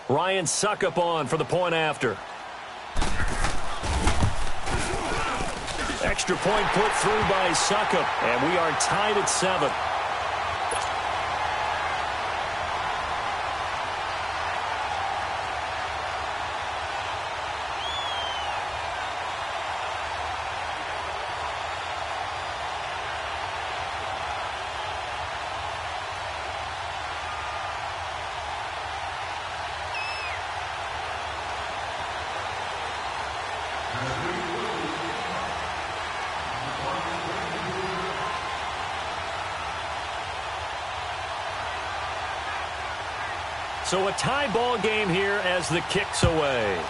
Ryan Suckup on for the point after. Extra point put through by Suckup, and we are tied at 7. So a tie ball game here as the kick's away.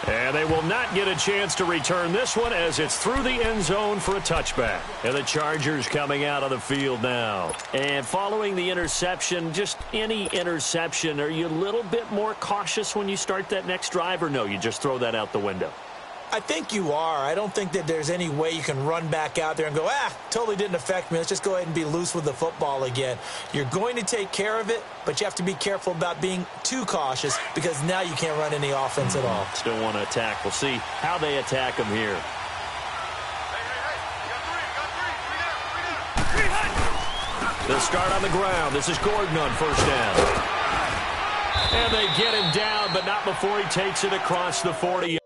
And they will not get a chance to return this one as it's through the end zone for a touchback. And the Chargers coming out of the field now. And following the interception, just any interception, are you a little bit more cautious when you start that next drive, or no, you just throw that out the window? I think you are. I don't think that there's any way you can run back out there and go, totally didn't affect me. Let's just go ahead and be loose with the football again. You're going to take care of it, but you have to be careful about being too cautious because now you can't run any offense at all. Still want to attack. We'll see how they attack them here. They'll start on the ground. This is Gordon on first down. And they get him down, but not before he takes it across the 40.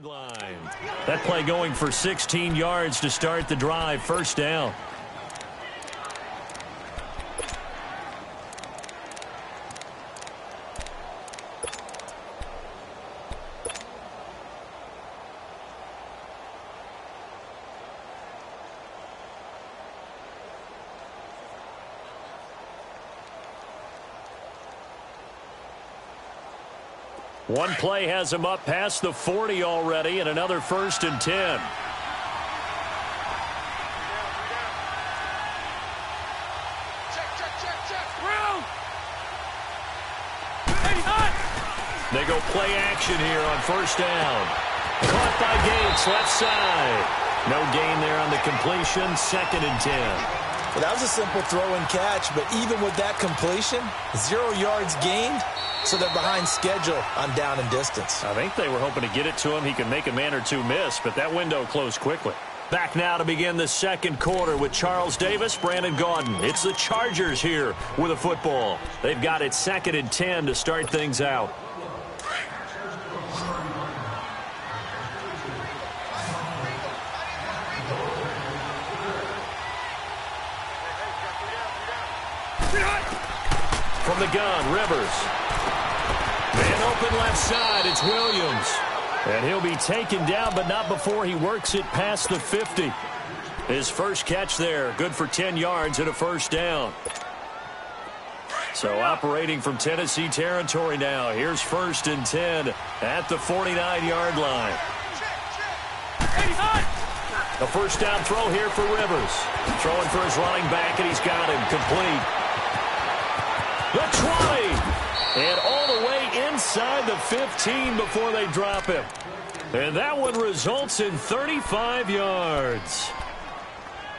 Line. That play going for 16 yards to start the drive. First down. One play has him up past the 40 already, and another 1st and 10. They go play action here on first down. Caught by Gates, left side. No gain there on the completion, 2nd and 10. Well, that was a simple throw and catch, but even with that completion, 0 yards gained. So they're behind schedule on down and distance. I think they were hoping to get it to him. He could make a man or two miss, but that window closed quickly. Back now to begin the second quarter with Charles Davis, Brandon Gaudin. It's the Chargers here with a football. They've got it 2nd and 10 to start things out. From the gun, Rivers. Man open left side, it's Williams. And he'll be taken down, but not before he works it past the 50. His first catch there, good for 10 yards and a first down. So operating from Tennessee territory now. Here's 1st and 10 at the 49-yard line. A first down throw here for Rivers. Throwing for his running back, and he's got him complete. The 20. And all the way inside the 15 before they drop him. And that one results in 35 yards.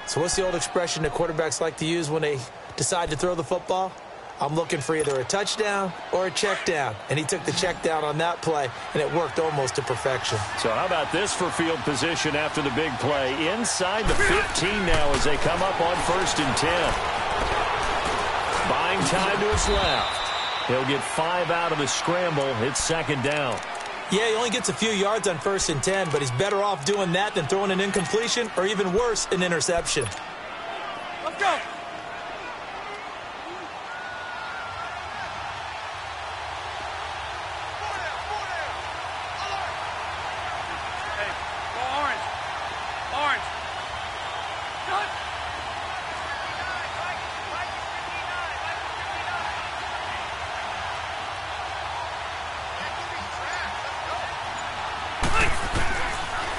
So what's the old expression that quarterbacks like to use when they decide to throw the football? I'm looking for either a touchdown or a check down. And he took the check down on that play, and it worked almost to perfection. So how about this for field position after the big play? Inside the 15 now as they come up on 1st and 10. Buying time to his left. He'll get 5 out of the scramble. It's 2nd down. Yeah, he only gets a few yards on 1st and 10, but he's better off doing that than throwing an incompletion or even worse, an interception. Let's go.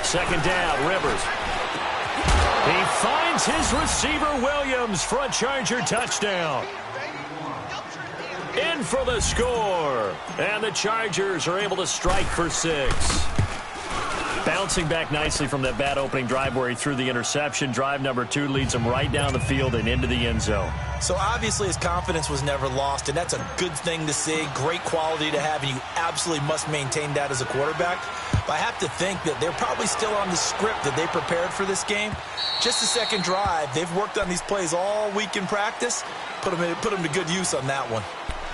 Second down, Rivers. He finds his receiver, Williams, for a Charger touchdown. In for the score. And the Chargers are able to strike for 6. Bouncing back nicely from that bad opening drive where he threw the interception. Drive number 2 leads him right down the field and into the end zone. So obviously his confidence was never lost, and that's a good thing to see. Great quality to have, and you absolutely must maintain that as a quarterback. But I have to think that they're probably still on the script that they prepared for this game. Just the second drive, they've worked on these plays all week in practice. Put them to good use on that one.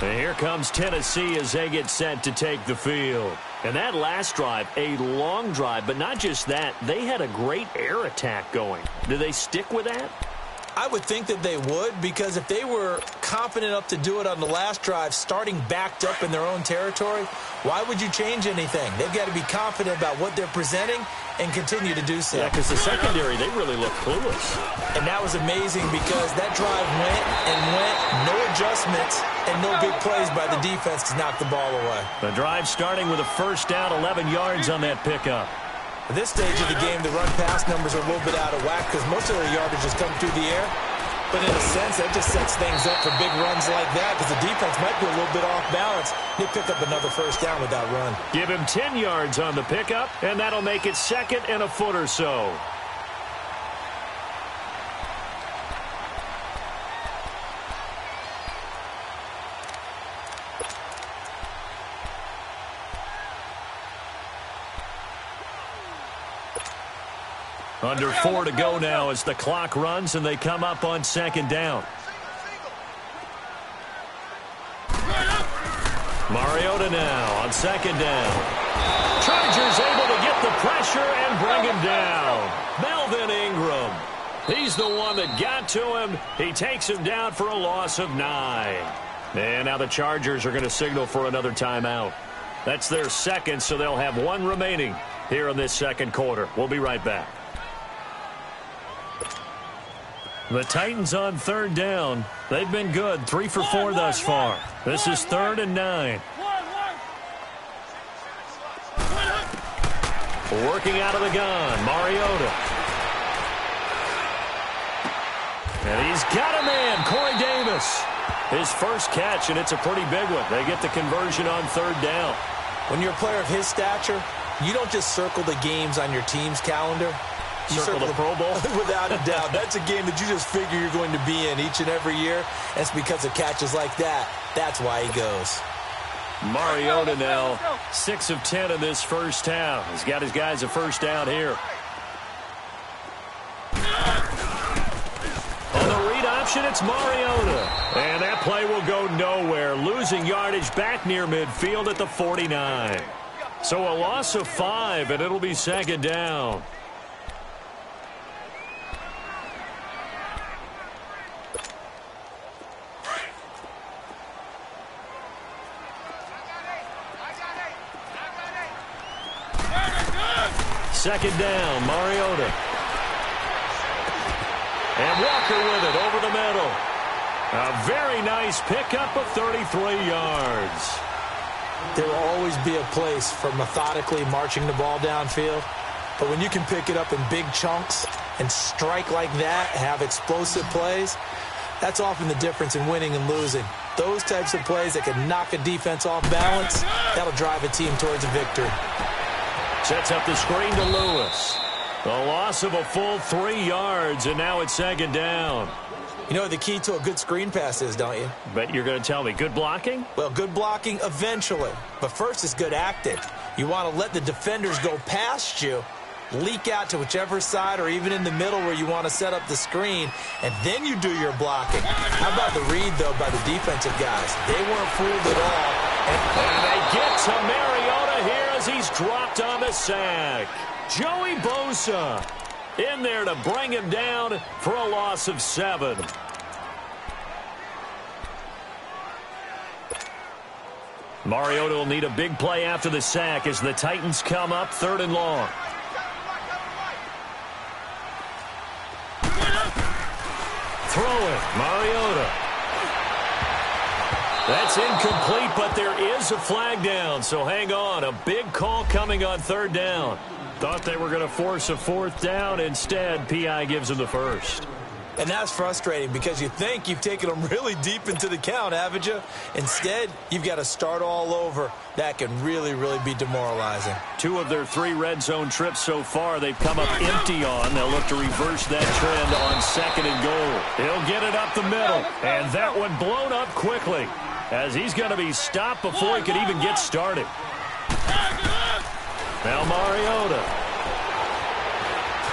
And here comes Tennessee as they get set to take the field. And that last drive, a long drive, but not just that, they had a great air attack going. Do they stick with that? I would think that they would, because if they were confident enough to do it on the last drive, starting backed up in their own territory, why would you change anything? They've got to be confident about what they're presenting and continue to do so. Yeah, because the secondary, they really look clueless. And that was amazing because that drive went and went, no adjustments, and no big plays by the defense to knock the ball away. The drive starting with a first down, 11 yards on that pickup. At this stage of the game, the run-pass numbers are a little bit out of whack because most of their yardage has come through the air. But in a sense, that just sets things up for big runs like that because the defense might be a little bit off balance. They pick up another first down with that run. Give him 10 yards on the pickup, and that'll make it second and a foot or so. Under 4 to go now as the clock runs and they come up on second down. Mariota now on second down. Chargers able to get the pressure and bring him down. Melvin Ingram. He's the one that got to him. He takes him down for a loss of 9. And now the Chargers are going to signal for another timeout. That's their second, so they'll have one remaining here in this second quarter. We'll be right back. The Titans on third down. They've been good, 3 for 4 thus far. This is 3rd and 9. Working out of the gun, Mariota. And he's got a man, Corey Davis. His first catch, and it's a pretty big one. They get the conversion on third down. When you're a player of his stature, you don't just circle the games on your team's calendar. You circle the Pro Bowl? Without a doubt. That's a game that you just figure you're going to be in each and every year. And it's because of catches like that. That's why he goes. Mariota now 6 of 10 in this first half. He's got his guys a first down here. On the read option, it's Mariota. And that play will go nowhere. Losing yardage back near midfield at the 49. So a loss of 5, and it'll be second down. Second down, Mariota. And Walker with it over the middle. A very nice pickup of 33 yards. There will always be a place for methodically marching the ball downfield. But when you can pick it up in big chunks and strike like that, have explosive plays, that's often the difference in winning and losing. Those types of plays that can knock a defense off balance, that'll drive a team towards a victory. Sets up the screen to Lewis. The loss of a full 3 yards, and now it's second down. You know what the key to a good screen pass is, don't you? Bet you're going to tell me. Good blocking? Well, good blocking eventually. But first is good acting. You want to let the defenders go past you, leak out to whichever side or even in the middle where you want to set up the screen, and then you do your blocking. How about the read, though, by the defensive guys? They weren't fooled at all. And they get to Mariota here as he's dropped on the sack. Joey Bosa in there to bring him down for a loss of 7. Mariota will need a big play after the sack as the Titans come up 3rd and long. Throw it, Mariota. That's incomplete, but there is a flag down, so hang on. A big call coming on 3rd down. Thought they were going to force a 4th down. Instead, P.I. gives them the first. And that's frustrating because you think you've taken them really deep into the count, haven't you? Instead, you've got to start all over. That can really, really be demoralizing. 2 of their 3 red zone trips so far, they've come up empty on. They'll look to reverse that trend on 2nd and goal. He'll get it up the middle, and that one blown up quickly as he's going to be stopped before he could even get started. Now Mariota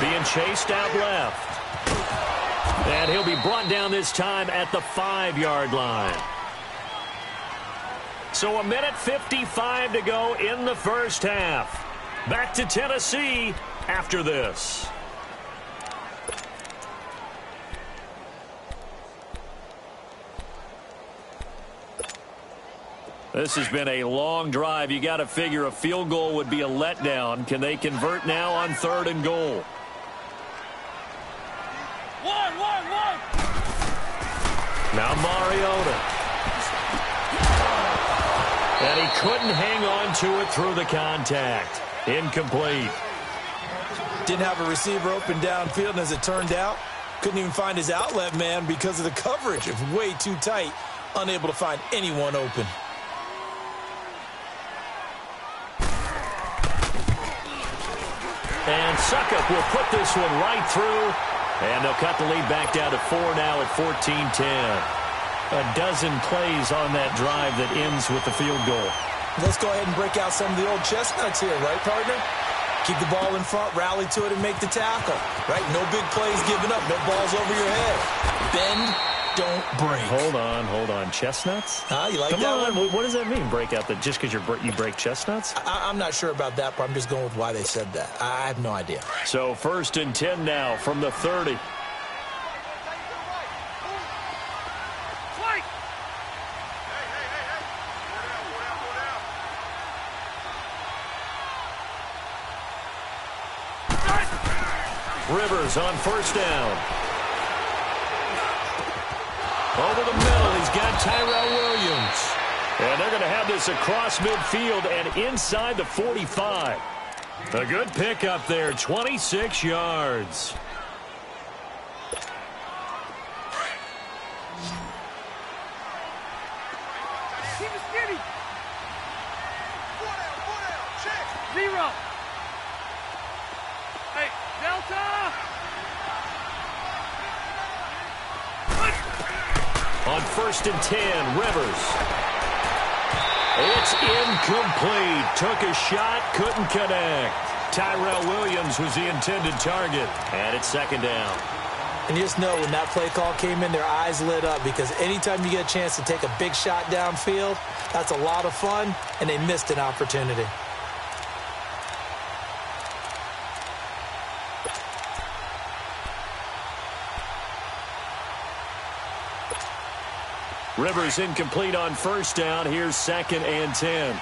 being chased out left. And he'll be brought down this time at the 5-yard line. So 1:55 to go in the first half. Back to Tennessee after this. This has been a long drive. You got to figure a field goal would be a letdown. Can they convert now on 3rd and goal? One. Now Mariota. And he couldn't hang on to it through the contact. Incomplete. Didn't have a receiver open downfield, and as it turned out, couldn't even find his outlet man because of the coverage. It was way too tight, unable to find anyone open. And Suckup will put this one right through. And they'll cut the lead back down to 4 now at 14-10. A dozen plays on that drive that ends with the field goal. Let's go ahead and break out some of the old chestnuts here, right, partner? Keep the ball in front, rally to it, and make the tackle, right? No big plays given up, no balls over your head. Bend, don't break. Hold on. Chestnuts? You like Come that on. one? What does that mean, break out? Just because you break chestnuts? I'm not sure about that, but I'm just going with why they said that. I have no idea. So 1st and 10 now from the 30. Rivers on 1st down. Over the middle, he's got Tyrell Williams. And they're going to have this across midfield and inside the 45. A good pickup there, 26 yards. Keep it skinny. 4 down, check. 0. Hey, Delta. On 1st and 10, Rivers. It's incomplete. Took a shot, couldn't connect. Tyrell Williams was the intended target. And it's 2nd down. And you just know when that play call came in, their eyes lit up because anytime you get a chance to take a big shot downfield, that's a lot of fun, and they missed an opportunity. Rivers incomplete on 1st down. Here's 2nd and 10.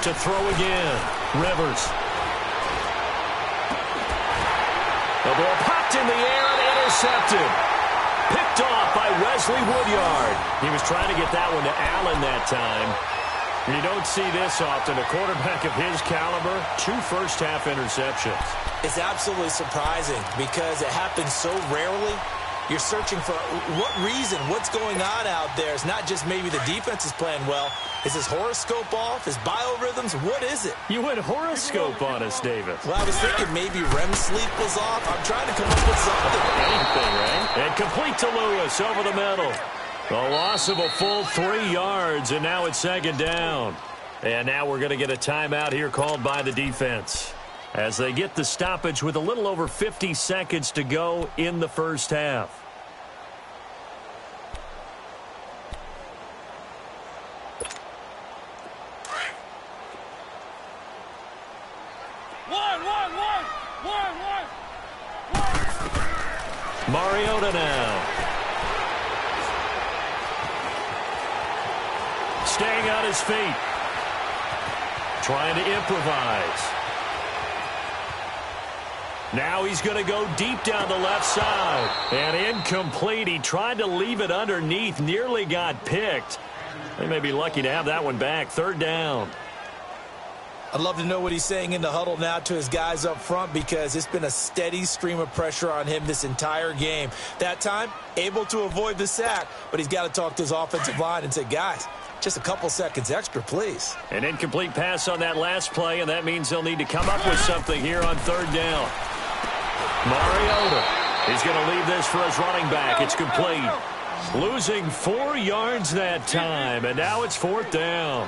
To throw again. Rivers. The ball popped in the air and intercepted. Picked off by Wesley Woodyard. He was trying to get that one to Allen that time. You don't see this often. A quarterback of his caliber, 2 first-half interceptions. It's absolutely surprising because it happens so rarely. You're searching for what reason, what's going on out there. It's not just maybe the defense is playing well. Is his horoscope off? His biorhythms? What is it? You went horoscope on us, David. Well, I was thinking maybe REM sleep was off. I'm trying to come up with something. Anything, right? And complete to Lewis over the middle. A loss of a full 3 yards, and now it's 2nd down. And now we're going to get a timeout here called by the defense as they get the stoppage with a little over 50 seconds to go in the first half. Mariota now. Staying on his feet. Trying to improvise. Now he's going to go deep down the left side. And incomplete. He tried to leave it underneath. Nearly got picked. They may be lucky to have that one back. Third down. I'd love to know what he's saying in the huddle now to his guys up front, because it's been a steady stream of pressure on him this entire game. That time, able to avoid the sack, but he's got to talk to his offensive line and say, guys, just a couple seconds extra, please. An incomplete pass on that last play, and that means they'll need to come up with something here on third down. Mariota, he's going to leave this for his running back. It's complete. Losing 4 yards that time, and now it's fourth down.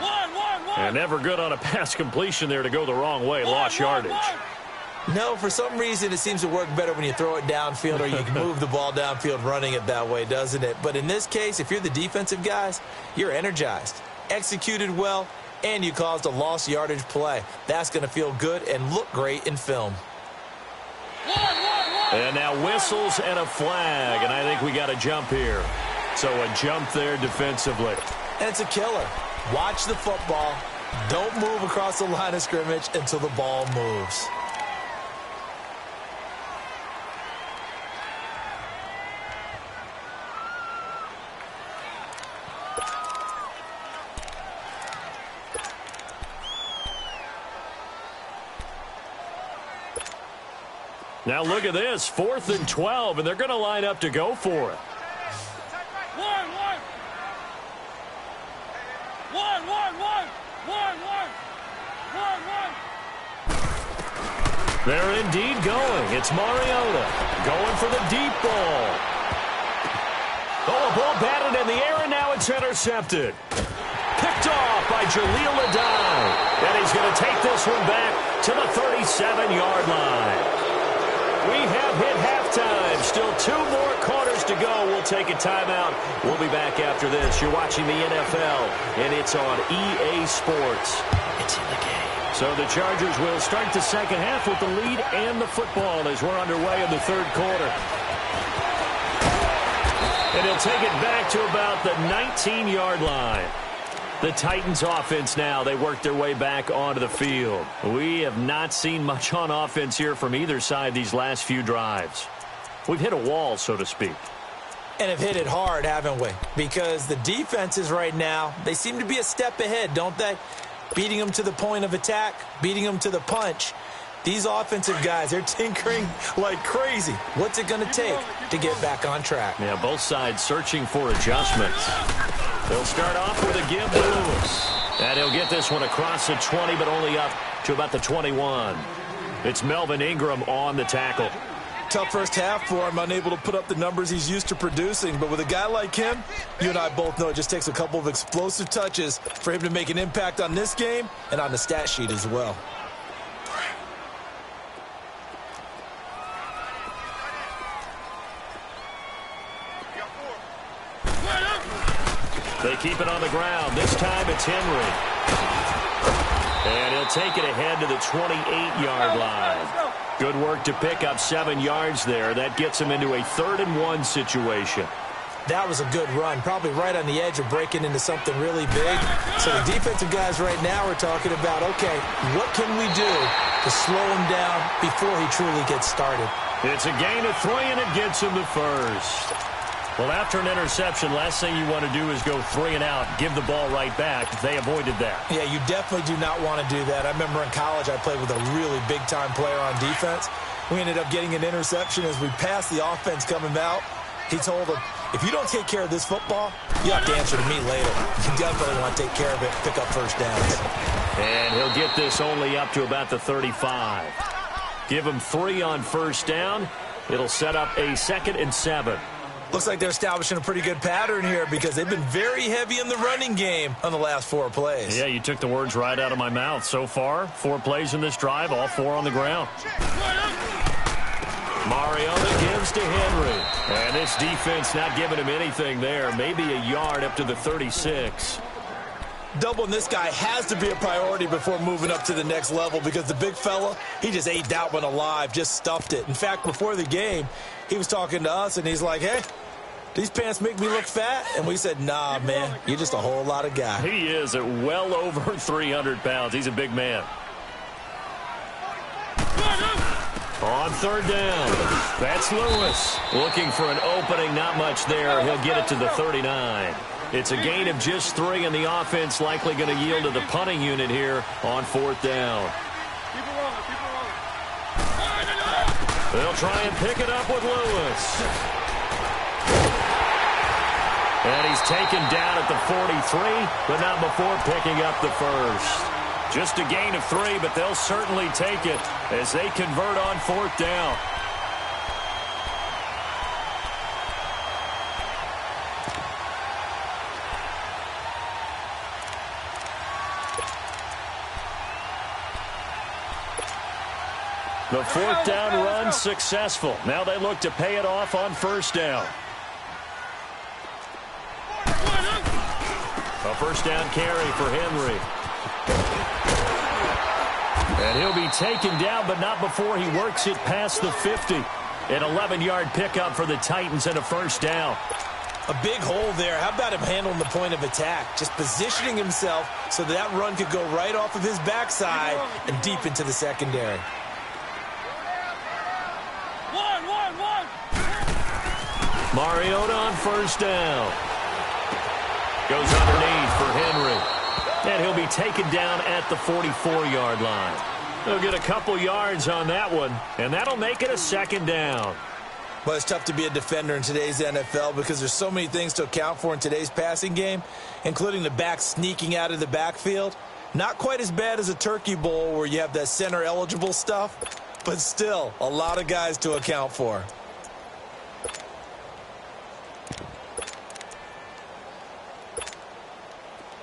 And never good on a pass completion there to go the wrong way. Lost yardage. No, for some reason it seems to work better when you throw it downfield, or you can move the ball downfield running it that way, doesn't it? But in this case, if you're the defensive guys, you're energized, executed well, and you caused a lost yardage play. That's going to feel good and look great in film. And now whistles and a flag, and I think we got a jump here. So a jump there defensively. And it's a killer. Watch the football. Don't move across the line of scrimmage until the ball moves. Now look at this, 4th and 12, and they're going to line up to go for it. They're indeed going. It's Mariota going for the deep ball. Oh, a ball batted in the air, and now it's intercepted. Picked off by Jaleel Adai. And he's going to take this one back to the 37-yard line. We have hit halftime. Still 2 more quarters to go. We'll take a timeout. We'll be back after this. You're watching the NFL, and it's on EA Sports. It's in the game. So the Chargers will start the second half with the lead and the football as we're underway in the third quarter. And he'll take it back to about the 19-yard line. The Titans offense now, they work their way back onto the field. We have not seen much on offense here from either side these last few drives. We've hit a wall, so to speak. And have hit it hard, haven't we? Because the defenses right now, they seem to be a step ahead, don't they? Beating them to the point of attack, beating them to the punch. These offensive guys, they're tinkering like crazy. What's it going to take to get back on track? Yeah, both sides searching for adjustments. They'll start off with a give to Lewis. And he'll get this one across the 20, but only up to about the 21. It's Melvin Ingram on the tackle. Tough first half for him, unable to put up the numbers he's used to producing. But with a guy like him, you and I both know it just takes a couple of explosive touches for him to make an impact on this game and on the stat sheet as well. They keep it on the ground. This time it's Henry. And he'll take it ahead to the 28-yard line. Good work to pick up 7 yards there. That gets him into a 3rd and 1 situation. That was a good run, probably right on the edge of breaking into something really big. So the defensive guys right now are talking about, okay, what can we do to slow him down before he truly gets started? It's a gain of 3, and it gets him to first. Well, after an interception, last thing you want to do is go 3 and out, give the ball right back. They avoided that. Yeah, you definitely do not want to do that. I remember in college I played with a really big-time player on defense. We ended up getting an interception as we passed the offense coming out. He told him, if you don't take care of this football, you have to answer to me later. You definitely want to take care of it, pick up first downs. And he'll get this only up to about the 35. Give him 3 on first down. It'll set up a 2nd and 7. Looks like they're establishing a pretty good pattern here because they've been very heavy in the running game on the last 4 plays. Yeah, you took the words right out of my mouth. So far, 4 plays in this drive, all 4 on the ground. Mariota gives to Henry. And this defense not giving him anything there. Maybe a yard up to the 36. Doubling this guy has to be a priority before moving up to the next level because the big fella, he just ate that one alive, just stuffed it. In fact, before the game, he was talking to us, and he's like, hey, these pants make me look fat? And we said, nah, man, you're just a whole lot of guy. He is at well over 300 pounds. He's a big man. On third down, that's Lewis. Looking for an opening, not much there. He'll get it to the 39. It's a gain of just 3, and the offense likely going to yield to the punting unit here on 4th down. Keep it rolling, keep it rolling. They'll try and pick it up with Lewis. And he's taken down at the 43, but not before picking up the first. Just a gain of 3, but they'll certainly take it as they convert on 4th down. The 4th down run successful. Now they look to pay it off on 1st down. A 1st down carry for Henry. And he'll be taken down, but not before he works it past the 50. An 11-yard pickup for the Titans and a 1st down. A big hole there. How about him handling the point of attack? Just positioning himself so that run could go right off of his backside and deep into the secondary. One. Mariota on 1st down. Goes underneath for Henry. And he'll be taken down at the 44-yard line. He'll get a couple yards on that one, and that'll make it a 2nd down. But it's tough to be a defender in today's NFL because there's so many things to account for in today's passing game, including the back sneaking out of the backfield. Not quite as bad as a Turkey Bowl where you have that center-eligible stuff, but still a lot of guys to account for.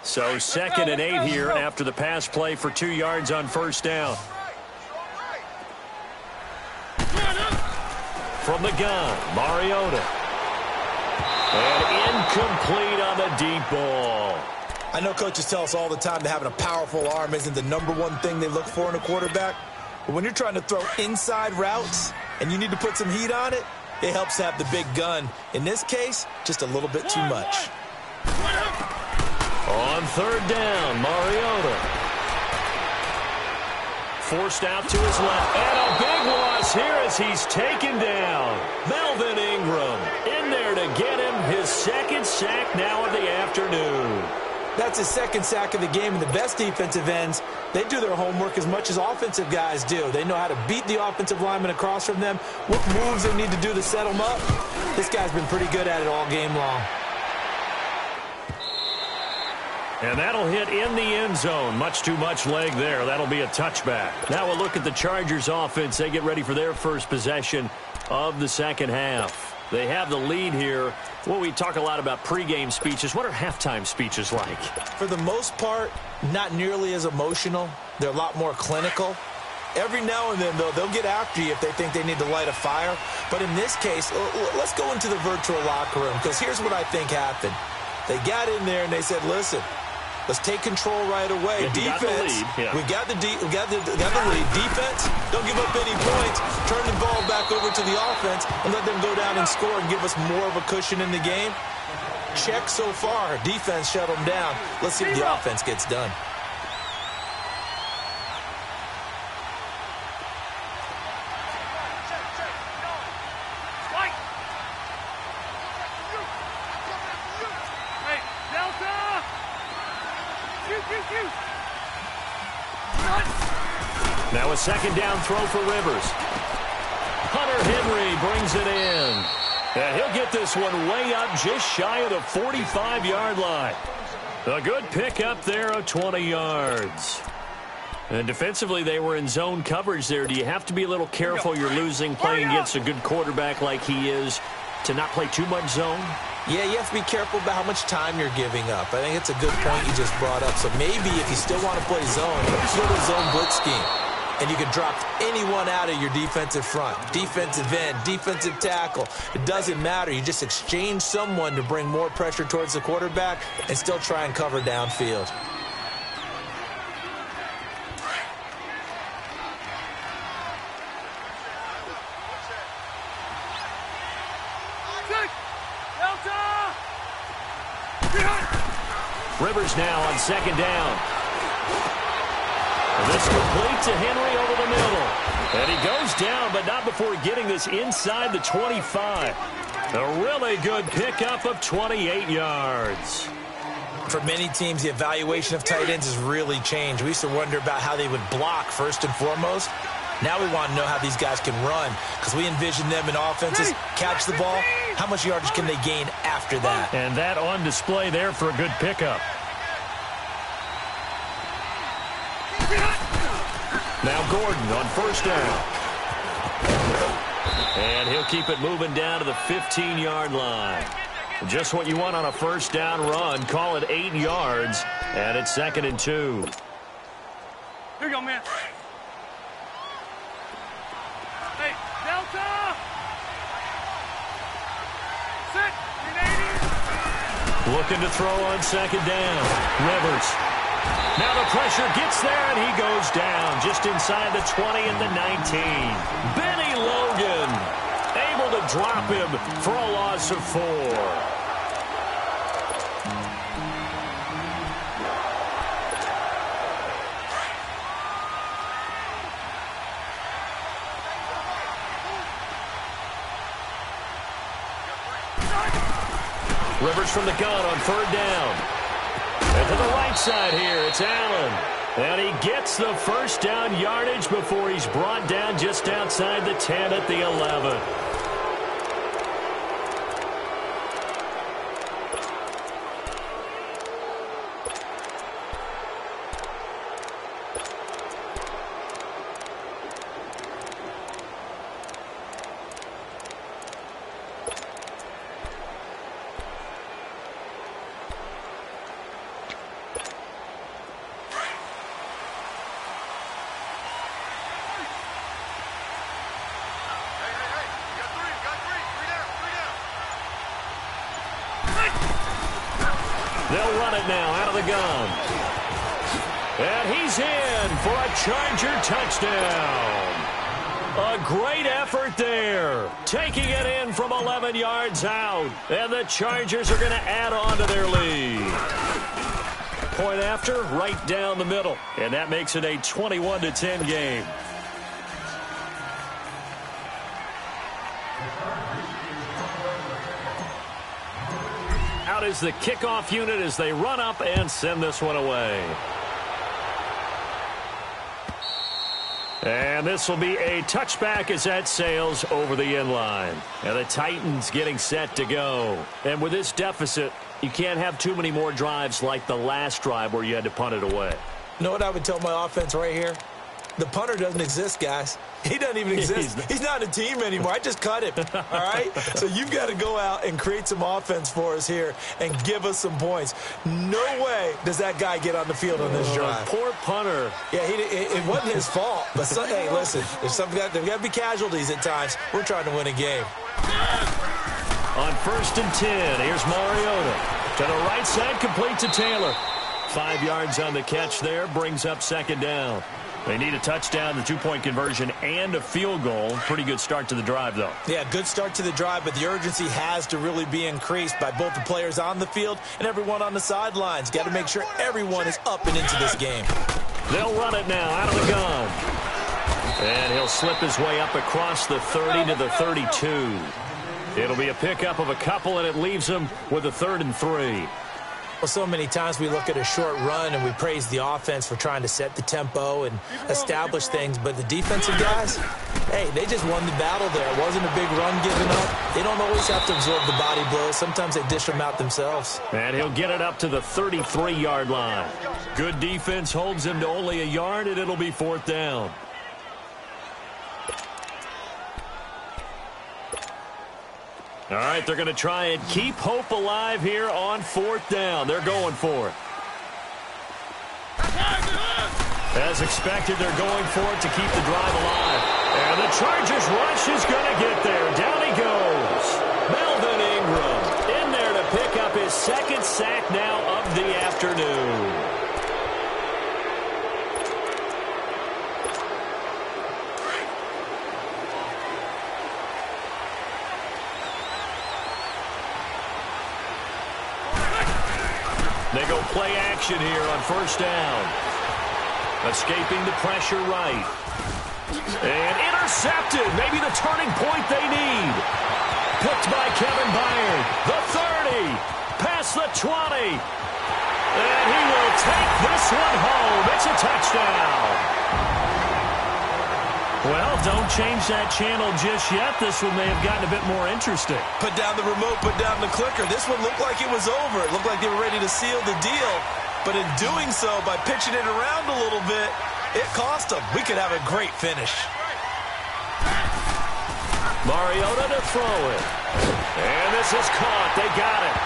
So 2nd and 8 here after the pass play for 2 yards on 1st down. From the gun, Mariota. And incomplete on the deep ball. I know coaches tell us all the time that having a powerful arm isn't the #1 thing they look for in a quarterback. But when you're trying to throw inside routes and you need to put some heat on it, it helps to have the big gun. In this case, just a little bit too much. On 3rd down, Mariota. Forced out to his left. And a big loss here as he's taken down. Melvin Ingram in there to get him his 2nd sack now of the afternoon. That's his 2nd sack of the game, and the best defensive ends, they do their homework as much as offensive guys do. They know how to beat the offensive lineman across from them, what moves they need to do to set them up. This guy's been pretty good at it all game long. And that'll hit in the end zone. Much too much leg there. That'll be a touchback. Now we'll look at the Chargers offense. They get ready for their first possession of the 2nd half. They have the lead here. Well, we talk a lot about pregame speeches. What are halftime speeches like? For the most part, not nearly as emotional. They're a lot more clinical. Every now and then, though, they'll get after you if they think they need to light a fire. But in this case, let's go into the virtual locker room, because here's what I think happened. They got in there and they said, listen, let's take control right away. Yeah, defense, we got the lead. Defense, don't give up any points. Turn the ball back over to the offense and let them go down and score and give us more of a cushion in the game. Check so far. Defense shut them down. Let's see if the offense gets done. Now a 2nd down throw for Rivers. Hunter Henry brings it in. And he'll get this one way up just shy of the 45-yard line. A good pickup there of 20 yards. And defensively, they were in zone coverage there. Do you have to be a little careful? You're losing playing against a good quarterback like he is to not play too much zone? Yeah, you have to be careful about how much time you're giving up. I think it's a good point you just brought up. So maybe if you still want to play zone, go to zone blitz scheme. And you can drop anyone out of your defensive front. Defensive end, defensive tackle. It doesn't matter. You just exchange someone to bring more pressure towards the quarterback and still try and cover downfield. Rivers now on 2nd down. This complete to Henry over the middle. And he goes down, but not before getting this inside the 25. A really good pickup of 28 yards. For many teams, the evaluation of tight ends has really changed. We used to wonder about how they would block first and foremost. Now we want to know how these guys can run because we envision them in offenses, catch the ball. How much yardage can they gain after that? And that on display there for a good pickup. Now Gordon on first down. And he'll keep it moving down to the 15-yard line. Just what you want on a first down run. Call it 8 yards, and it's 2nd and 2. Here you go, man. Hey, Delta! Sit! 380! Looking to throw on 2nd down. Rivers. Now the pressure gets there, and he goes down just inside the 20 and the 19. Benny Logan able to drop him for a loss of 4. Rivers from the gun on 3rd down. And to the right side here, it's Allen. And he gets the first down yardage before he's brought down just outside the 10 at the 11. They'll run it now out of the gun. And he's in for a Charger touchdown. A great effort there. Taking it in from 11 yards out. And the Chargers are going to add on to their lead. Point after, right down the middle. And that makes it a 21-10 game. Out is the kickoff unit as they run up and send this one away. And this will be a touchback as that sails over the end line. And the Titans getting set to go. And with this deficit, you can't have too many more drives like the last drive where you had to punt it away. You know what I would tell my offense right here? The punter doesn't exist, guys. He doesn't even exist. He's not a team anymore. I just cut him, all right? So you've got to go out and create some offense for us here and give us some points. No way does that guy get on the field on this drive. Poor punter. Yeah, it wasn't his fault. But, hey, listen, there's got to be casualties at times. We're trying to win a game. On 1st and 10, here's Mariota. To the right side, complete to Taylor. 5 yards on the catch there, brings up 2nd down. They need a touchdown, the 2-point conversion, and a field goal. Pretty good start to the drive, though. Yeah, good start to the drive, but the urgency has to really be increased by both the players on the field and everyone on the sidelines. Got to make sure everyone is up and into this game. They'll run it now out of the gun. And he'll slip his way up across the 30 to the 32. It'll be a pickup of a couple, and it leaves him with a 3rd and 3. Well, so many times we look at a short run and we praise the offense for trying to set the tempo and establish things, but the defensive guys, hey, they just won the battle there. It wasn't a big run given up. They don't always have to absorb the body blows. Sometimes they dish them out themselves. And he'll get it up to the 33-yard line. Good defense holds him to only a yard, and it'll be 4th down. All right, they're going to try and keep hope alive here on 4th down. They're going for it. As expected, they're going for it to keep the drive alive. And the Chargers rush is going to get there. Down he goes. Melvin Ingram in there to pick up his 2nd sack now of the afternoon. They go play action here on 1st down. Escaping the pressure right. And intercepted. Maybe the turning point they need. picked by Kevin Byard. The 30, past the 20. And he will take this one home. It's a touchdown. Well, don't change that channel just yet. This one may have gotten a bit more interesting. Put down the remote, put down the clicker. This one looked like it was over. It looked like they were ready to seal the deal. But in doing so, by pitching it around a little bit, it cost them. We could have a great finish. Mariota to throw it. And this is caught. They got it.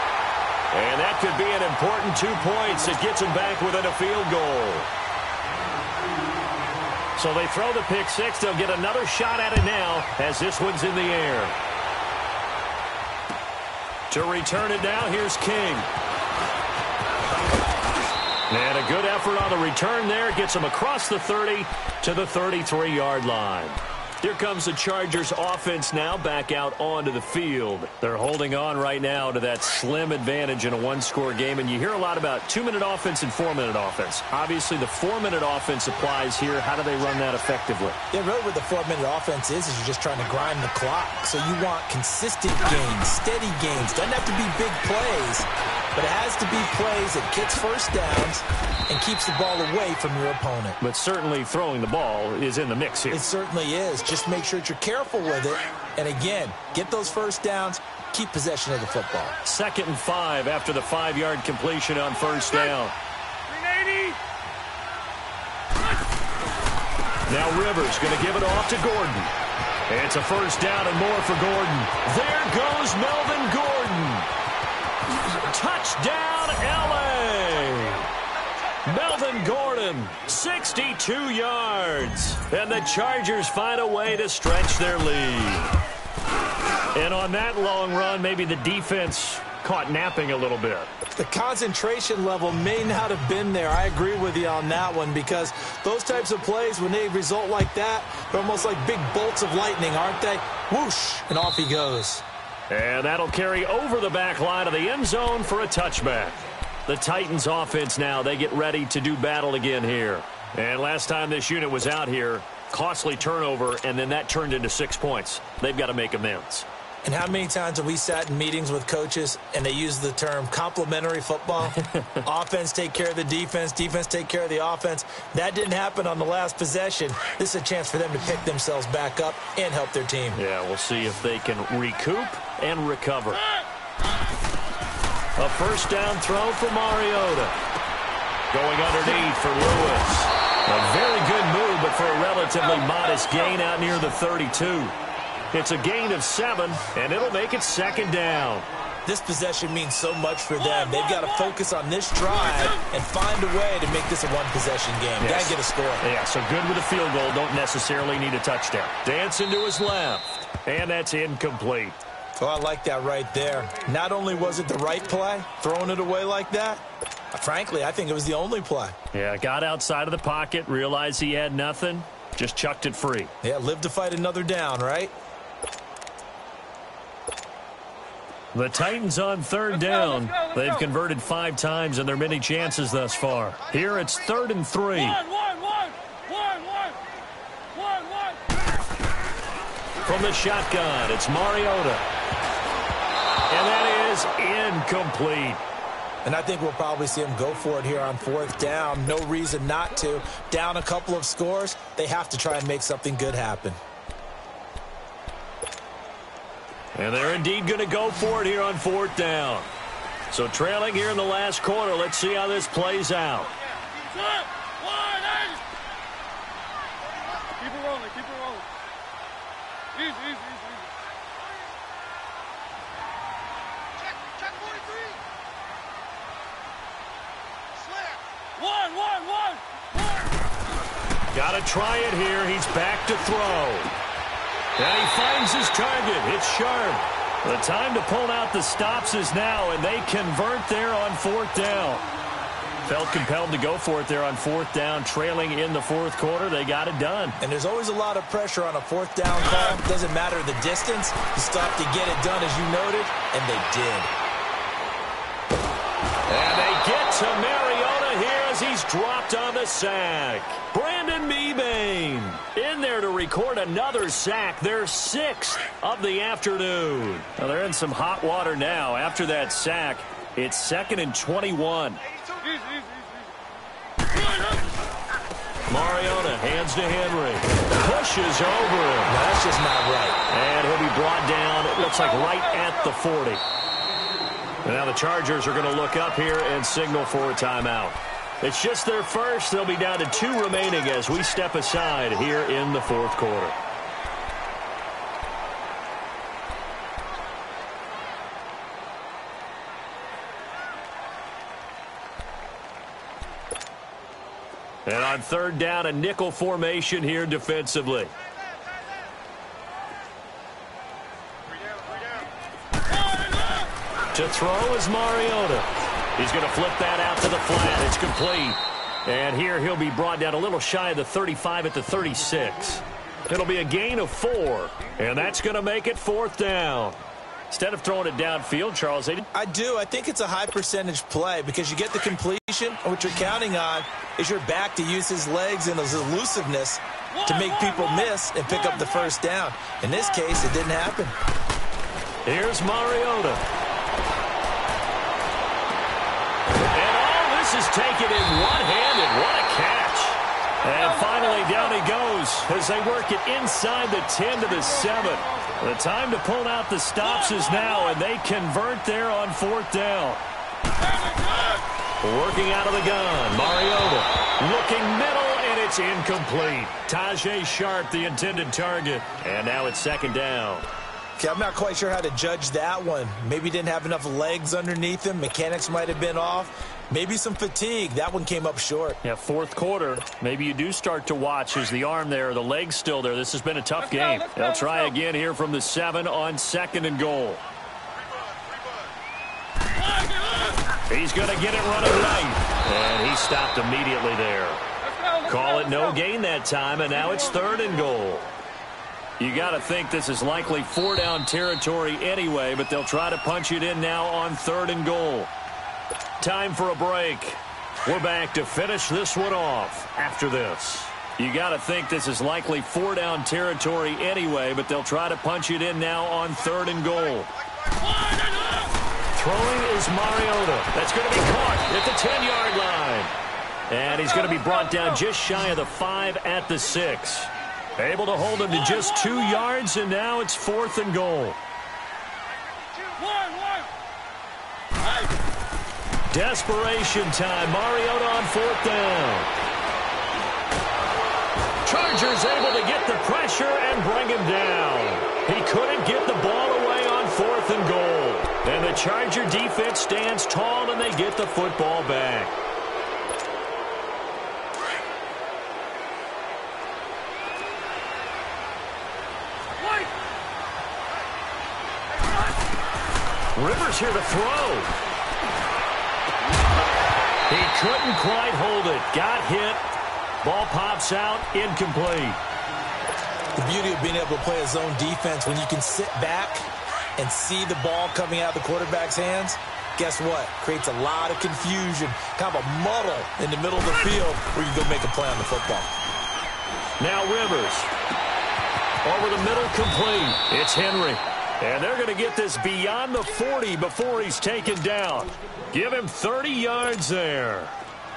And that could be an important 2 points. It gets them back within a field goal. So they throw the pick six. They'll get another shot at it now as this one's in the air. To return it now, here's King. And a good effort on the return there. Gets him across the 30 to the 33-yard line. Here comes the Chargers offense now back out onto the field. They're holding on right now to that slim advantage in a one-score game. And you hear a lot about 2-minute offense and 4-minute offense. Obviously, the 4-minute offense applies here. How do they run that effectively? Yeah, really what the 4-minute offense is you're just trying to grind the clock. So you want consistent gains, steady gains. Doesn't have to be big plays, but it has to be plays that gets first downs and keeps the ball away from your opponent. But certainly throwing the ball is in the mix here. It certainly is. Just make sure that you're careful with it. And again, get those first downs, keep possession of the football. 2nd and 5 after the 5-yard completion on first down. 380. Now Rivers going to give it off to Gordon. It's a first down and more for Gordon. There goes Melvin Gordon. Touchdown, L.A. Melvin Gordon, 62 yards. And the Chargers find a way to stretch their lead. And on that long run, maybe the defense caught napping a little bit. The concentration level may not have been there. I agree with you on that one because those types of plays, when they result like that, they're almost like big bolts of lightning, aren't they? Whoosh, and off he goes. And that'll carry over the back line of the end zone for a touchback. The Titans offense now, they get ready to do battle again here. And last time this unit was out here, costly turnover, and then that turned into 6 points. They've got to make amends. And how many times have we sat in meetings with coaches and they use the term complementary football? Offense take care of the defense, defense take care of the offense. That didn't happen on the last possession. This is a chance for them to pick themselves back up and help their team. Yeah, we'll see if they can recoup and recover. A first down throw for Mariota. Going underneath for Lewis. A very good move, but for a relatively modest gain out near the 32. It's a gain of 7, and it'll make it 2nd down. This possession means so much for them. They've got to focus on this drive and find a way to make this a one-possession game. Yes. Got to get a score. Yeah, so good with a field goal. Don't necessarily need a touchdown. Dancing to his left, and that's incomplete. Oh, I like that right there. Not only was it the right play, throwing it away like that, frankly, I think it was the only play. Yeah, got outside of the pocket, realized he had nothing, just chucked it free. Yeah, live to fight another down, right? The Titans on 3rd down. They've converted 5 times in their many chances thus far. Here it's 3rd and 3. From the shotgun, it's Mariota. And that is incomplete. And I think we'll probably see him go for it here on 4th down. No reason not to. Down a couple of scores, they have to try and make something good happen. And they're indeed going to go for it here on 4th down. So trailing here in the last quarter, let's see how this plays out. Keep it rolling, keep it rolling. Easy, easy, easy. Check 43. Slam. One. Got to try it here. He's back to throw. And he finds his target. It's sharp. The time to pull out the stops is now, and they convert there on 4th down. Felt compelled to go for it there on 4th down, trailing in the 4th quarter. They got it done. And there's always a lot of pressure on a 4th down call. Doesn't matter the distance. You stop to get it done, as you noted, and they did. And they get to Mariota here as as he's dropped on the sack. Brandon Mebane in there to record another sack, their 6th of the afternoon. Well, they're in some hot water now. After that sack, it's 2nd and 21. Mariota hands to Henry. Pushes over him. No, that's just not right. And he'll be brought down, it looks like right at the 40. And now the Chargers are going to look up here and signal for a timeout. It's just their first. They'll be down to 2 remaining as we step aside here in the 4th quarter. And on 3rd down, a nickel formation here defensively. To throw is Mariota. He's going to flip that out to the flat. It's complete. And here he'll be brought down a little shy of the 35 at the 36. It'll be a gain of 4. And that's going to make it 4th down. Instead of throwing it downfield, Charles, I do. I think it's a high percentage play because you get the completion. And what you're counting on is your back to use his legs and his elusiveness to make people miss and pick up the 1st down. In this case, it didn't happen. Here's Mariota. And all this is taken in one-handed. What a catch. And finally, down he goes as they work it inside the 10 to the 7. The time to pull out the stops is now, and they convert there on 4th down. Working out of the gun, Mariota looking middle, and it's incomplete. Tajay Sharp, the intended target, and now it's 2nd down. Okay, I'm not quite sure how to judge that one. Maybe didn't have enough legs underneath him. Mechanics might have been off. Maybe some fatigue. That one came up short. Yeah, 4th quarter. Maybe you do start to watch as the arm there, the leg's still there. This has been a tough game. They'll try again here from the 7 on 2nd and goal. He's going to get it running right. And he stopped immediately there. Call it no gain that time, and now it's 3rd and goal. You got to think this is likely 4-down territory anyway, but they'll try to punch it in now on 3rd and goal. Time for a break. We're back to finish this one off after this. You got to think this is likely 4-down territory anyway, but they'll try to punch it in now on 3rd and goal. Throwing is Mariota. That's going to be caught at the 10-yard line. And he's going to be brought down just shy of the 5 at the 6. Able to hold him to just 2 yards, and now it's 4th and goal. Desperation time. Mariota on 4th down. Chargers able to get the pressure and bring him down. He couldn't get the ball away on 4th and goal. And the Charger defense stands tall, and they get the football back. Rivers here to throw. He couldn't quite hold it. Got hit. Ball pops out. Incomplete. The beauty of being able to play a zone defense when you can sit back and see the ball coming out of the quarterback's hands, guess what? Creates a lot of confusion, kind of a muddle in the middle of the field where you go make a play on the football. Now Rivers. Over the middle, complete. It's Henry. And they're going to get this beyond the 40 before he's taken down. Give him 30 yards there.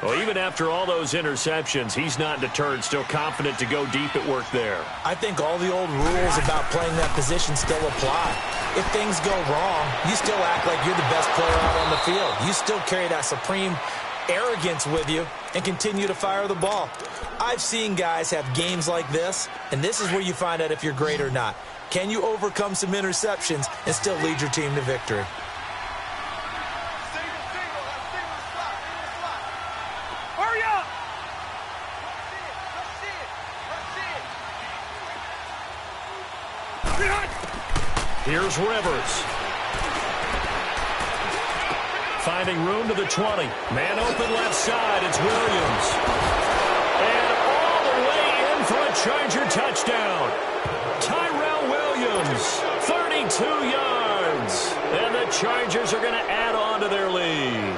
Well, even after all those interceptions, he's not deterred, still confident to go deep at work there. I think all the old rules about playing that position still apply. If things go wrong, you still act like you're the best player out on the field. You still carry that supreme arrogance with you and continue to fire the ball. I've seen guys have games like this, and this is where you find out if you're great or not. Can you overcome some interceptions and still lead your team to victory? Hurry up! Here's Rivers. Finding room to the 20. Man open left side. It's Williams. And all the way in for a Charger touchdown. Tyrell Williams, 32 yards. And the Chargers are going to add on to their lead.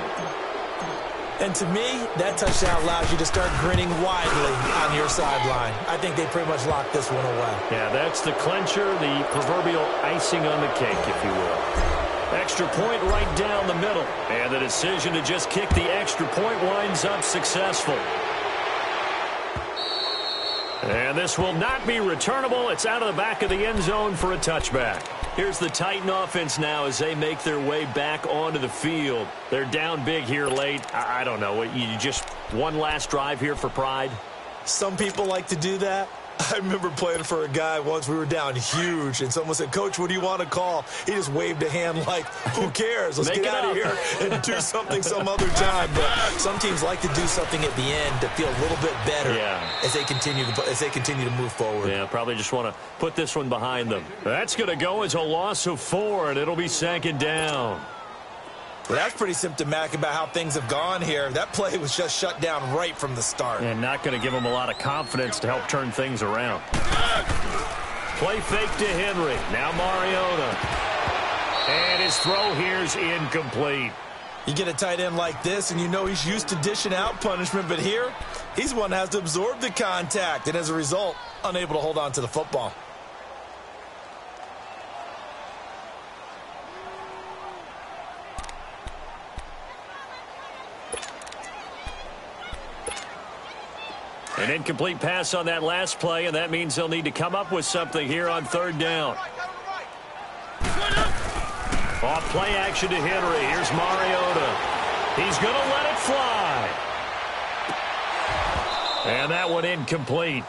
And to me, that touchdown allows you to start grinning widely on your sideline. I think they pretty much locked this one away. Yeah, that's the clincher, the proverbial icing on the cake, if you will. Extra point right down the middle. And the decision to just kick the extra point winds up successful. And this will not be returnable. It's out of the back of the end zone for a touchback. Here's the Titan offense now as they make their way back onto the field. They're down big here late. I don't know. You just one last drive here for pride? Some people like to do that. I remember playing for a guy once. We were down huge, and someone said, "Coach, what do you want to call?" He just waved a hand like, who cares? Let's get out of here and do something some other time. But some teams like to do something at the end to feel a little bit better as they continue to move forward. Yeah, probably just want to put this one behind them. That's going to go as a loss of 4, and it'll be second down. Well, that's pretty symptomatic about how things have gone here. That play was just shut down right from the start. And not going to give them a lot of confidence to help turn things around. Play fake to Henry. Now Mariota. And his throw here's incomplete. You get a tight end like this, and you know he's used to dishing out punishment. But here, he's one that has to absorb the contact. And as a result, unable to hold on to the football. An incomplete pass on that last play, and that means they'll need to come up with something here on third down. Off play action to Henry. Here's Mariota. He's going to let it fly. And that one incomplete.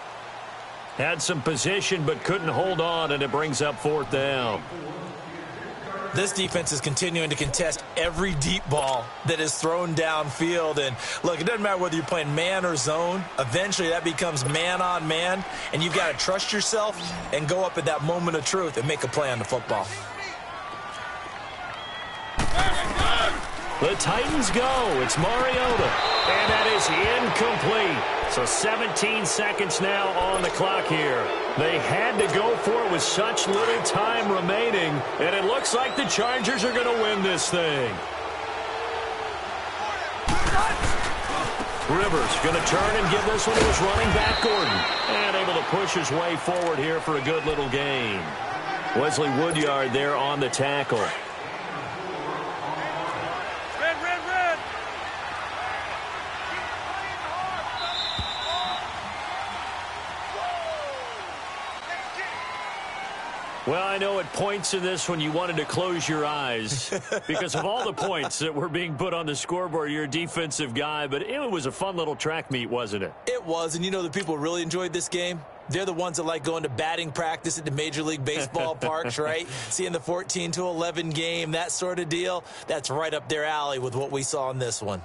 Had some position but couldn't hold on, and it brings up fourth down. This defense is continuing to contest every deep ball that is thrown downfield. And, look, it doesn't matter whether you're playing man or zone. Eventually, that becomes man on man, and you've got to trust yourself and go up at that moment of truth and make a play on the football. The Titans go. It's Mariota. And that is incomplete. So 17 seconds now on the clock here. They had to go for it with such little time remaining. And it looks like the Chargers are going to win this thing. Rivers going to turn and give this one to his running back, Gordon. And able to push his way forward here for a good little gain. Wesley Woodyard there on the tackle. Well, I know at points in this when you wanted to close your eyes because of all the points that were being put on the scoreboard. You're a defensive guy, but it was a fun little track meet, wasn't it? It was, and you know the people who really enjoyed this game? They're the ones that like going to batting practice at the Major League Baseball parks, right? Seeing the 14-11 game, that sort of deal. That's right up their alley with what we saw in this one.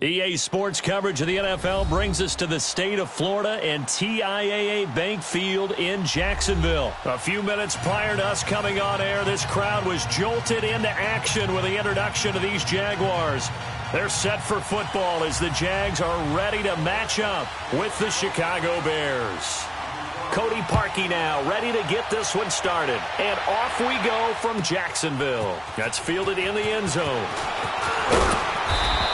EA Sports coverage of the NFL brings us to the state of Florida and TIAA Bank Field in Jacksonville. A few minutes prior to us coming on air, this crowd was jolted into action with the introduction of these Jaguars. They're set for football as the Jags are ready to match up with the Chicago Bears. Cody Parkey now ready to get this one started. And off we go from Jacksonville. That's fielded in the end zone.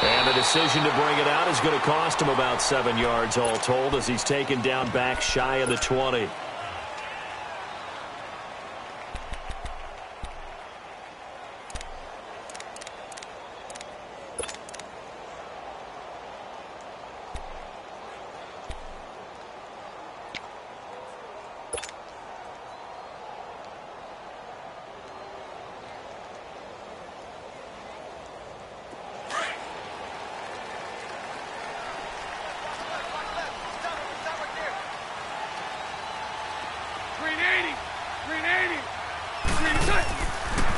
And the decision to bring it out is going to cost him about 7 yards all told as he's taken down back shy of the 20.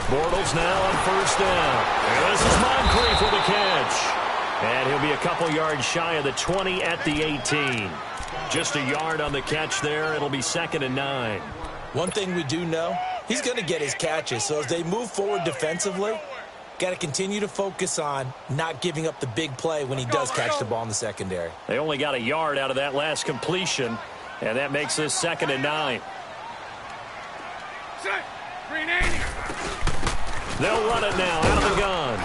Bortles now on first down. And this is Moncrief with a catch. And he'll be a couple yards shy of the 20 at the 18. Just a yard on the catch there. It'll be 2nd and 9. One thing we do know, he's going to get his catches. So as they move forward defensively, got to continue to focus on not giving up the big play when he does catch the ball in the secondary. They only got a yard out of that last completion, and that makes this 2nd and 9. They'll run it now out of the gun.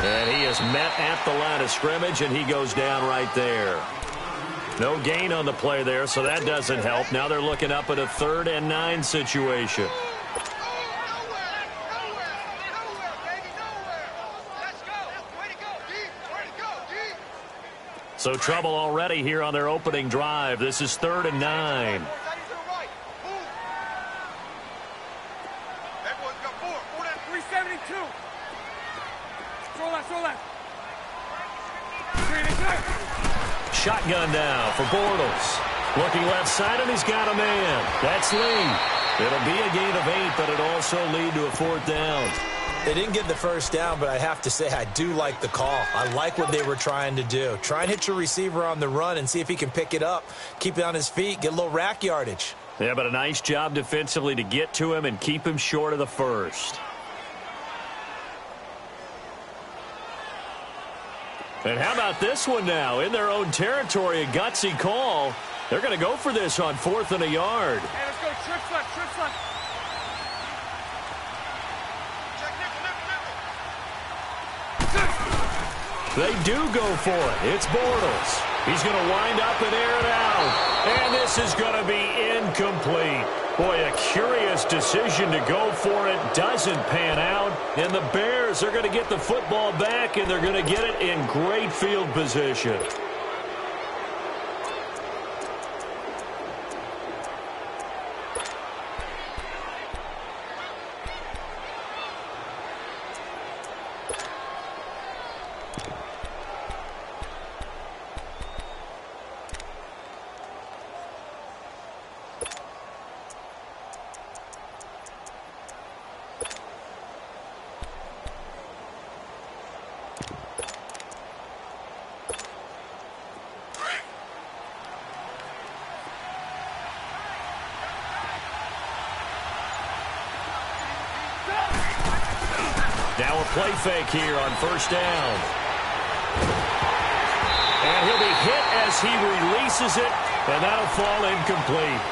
And he is met at the line of scrimmage, and he goes down right there. No gain on the play there, so that doesn't help. Now they're looking up at a 3rd and 9 situation. So trouble already here on their opening drive. This is 3rd and 9. Shotgun now for Bortles. Looking left side, and he's got a man. That's Lee. It'll be a gain of 8, but it'll also lead to a 4th down. They didn't get the first down, but I have to say I do like the call. I like what they were trying to do. Try and hit your receiver on the run and see if he can pick it up, keep it on his feet, get a little rack yardage. Yeah, but a nice job defensively to get to him and keep him short of the first. And how about this one now? In their own territory, a gutsy call. They're going to go for this on 4th and a yard. Hey, let's go. Trips left, trips left. They do go for it. It's Bortles. He's going to wind up and air it out. And this is going to be incomplete. Boy, a curious decision to go for it. Doesn't pan out. And the Bears are going to get the football back, and they're going to get it in great field position. Now a play fake here on first down. And he'll be hit as he releases it, and that'll fall incomplete.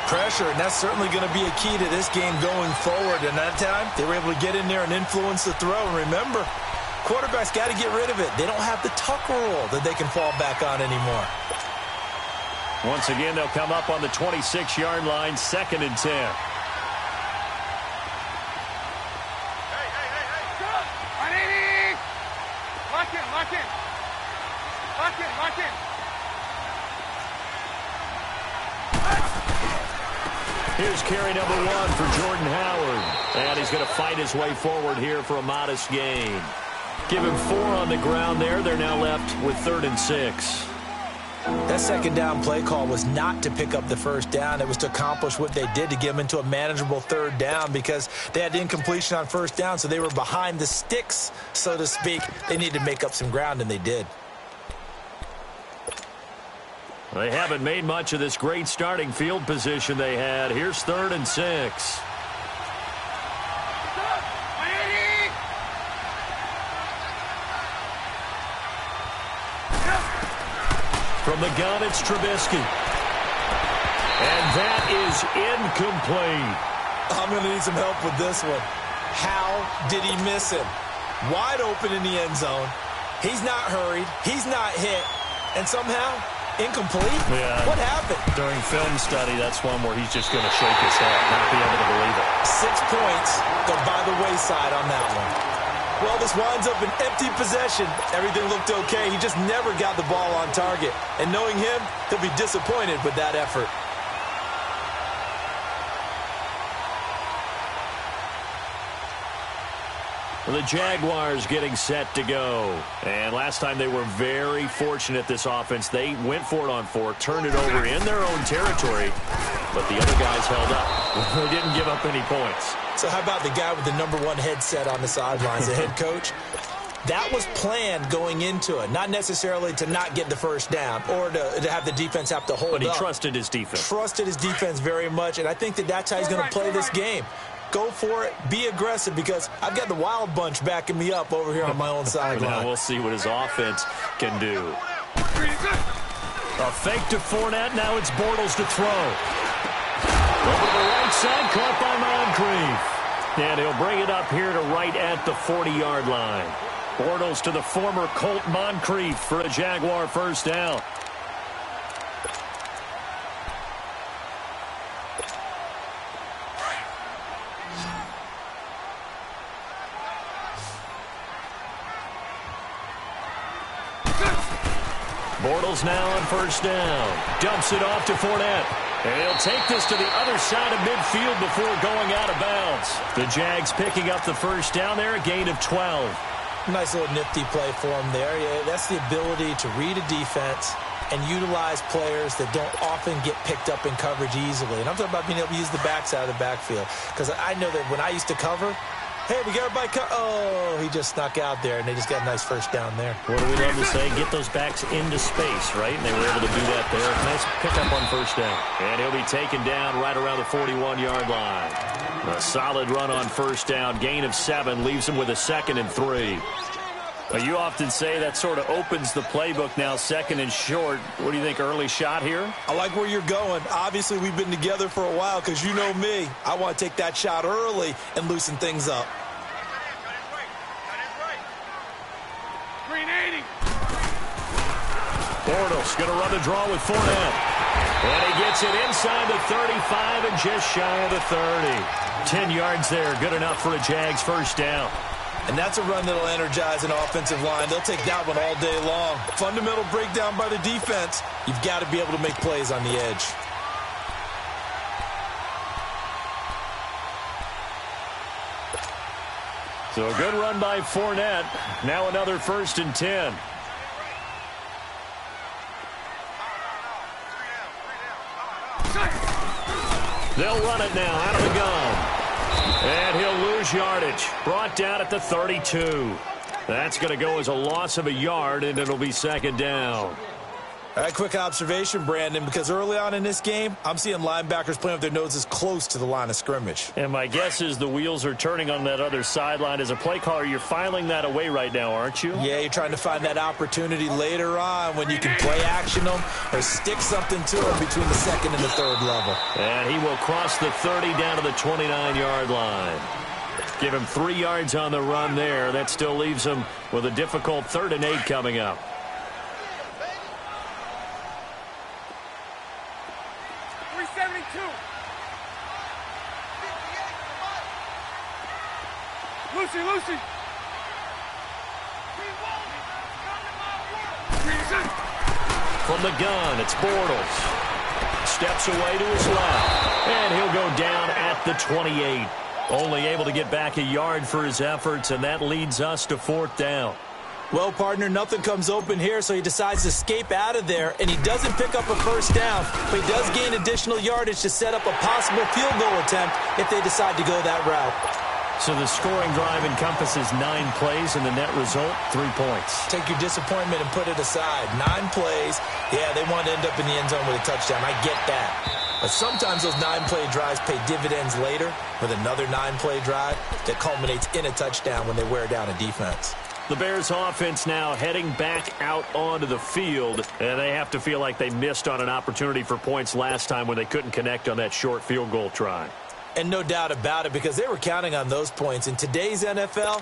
Pressure, and that's certainly going to be a key to this game going forward. And that time, they were able to get in there and influence the throw. And remember, quarterbacks got to get rid of it. They don't have the Tucker rule that they can fall back on anymore. Once again, they'll come up on the 26-yard line, 2nd and 10. Here's carry number 1 for Jordan Howard. And he's going to fight his way forward here for a modest gain. Give him 4 on the ground there. They're now left with 3rd and 6. That second down play call was not to pick up the first down. It was to accomplish what they did, to get them into a manageable third down, because they had incompletion on first down, so they were behind the sticks, so to speak. They needed to make up some ground, and they did. They haven't made much of this great starting field position they had. Here's 3rd and 6. From the gun, it's Trubisky. And that is incomplete. I'm going to need some help with this one. How did he miss him? Wide open in the end zone. He's not hurried. He's not hit. And somehow, incomplete? Yeah. What happened? During film study, that's one where he's just going to shake his head, not be able to believe it. 6 points go by the wayside on that one. Well, this winds up an empty possession. Everything looked okay. He just never got the ball on target. And knowing him, he'll be disappointed with that effort. Well, the Jaguars getting set to go. And last time they were very fortunate, this offense. They went for it on 4, turned it over in their own territory, but the other guys held up. They didn't give up any points. So how about the guy with the #1 headset on the sidelines, the head coach? That was planned going into it, not necessarily to not get the first down or to have the defense have to hold up. But he trusted his defense. Trusted his defense very much, and I think that's how he's going to play this game. Go for it. Be aggressive, because I've got the wild bunch backing me up over here on my own sideline. Now we'll see what his offense can do. A fake to Fournette. Now it's Bortles to throw. Over to the right side, caught by Moncrief. And he'll bring it up here to right at the 40-yard line. Bortles to the former Colt Moncrief for a Jaguar first down. Bortles now on first down. Dumps it off to Fournette. And he'll take this to the other side of midfield before going out of bounds. The Jags picking up the first down there, a gain of 12. Nice little nifty play for him there. Yeah, that's the ability to read a defense and utilize players that don't often get picked up in coverage easily. And I'm talking about being able to use the backside of the backfield. Because I know that when I used to cover, hey, we got everybody oh, he just snuck out there, and they just got a nice first down there. What do we love to say? Get those backs into space, right? And they were able to do that there. Nice pickup on first down. And he'll be taken down right around the 41-yard line. A solid run on first down. Gain of 7 leaves him with a 2nd and 3. Well, you often say that sort of opens the playbook now, 2nd and short. What do you think, early shot here? I like where you're going. Obviously, we've been together for a while, because you know me. I want to take that shot early and loosen things up. Bortles going to run the draw with Fournette. And he gets it inside the 35 and just shy of the 30. 10 yards there, good enough for a Jags first down. And that's a run that'll energize an offensive line. They'll take that one all day long. Fundamental breakdown by the defense. You've got to be able to make plays on the edge. So a good run by Fournette. Now another 1st and 10. They'll run it now out of the gun. And he'll lose yardage. Brought down at the 32. That's going to go as a loss of a yard, and it'll be 2nd down. All right, quick observation, Brandon, because early on in this game, I'm seeing linebackers playing with their noses close to the line of scrimmage. And my guess is the wheels are turning on that other sideline. As a play caller, you're filing that away right now, aren't you? Yeah, you're trying to find that opportunity later on when you can play action them or stick something to them between the 2nd and the 3rd level. And he will cross the 30 down to the 29-yard line. Give him 3 yards on the run there. That still leaves him with a difficult 3rd and 8 coming up. Lucy. From the gun, it's Bortles. Steps away to his left. And he'll go down at the 28. Only able to get back a yard for his efforts, and that leads us to 4th down. Well, partner, nothing comes open here, so he decides to escape out of there, and he doesn't pick up a first down, but he does gain additional yardage to set up a possible field goal attempt if they decide to go that route. So the scoring drive encompasses 9 plays, and the net result, 3 points. Take your disappointment and put it aside. 9 plays. Yeah, they want to end up in the end zone with a touchdown. I get that. But sometimes those 9-play drives pay dividends later with another 9-play drive that culminates in a touchdown when they wear down a defense. The Bears offense now heading back out onto the field, and they have to feel like they missed on an opportunity for points last time when they couldn't connect on that short field goal try. And no doubt about it, because they were counting on those points. In today's NFL,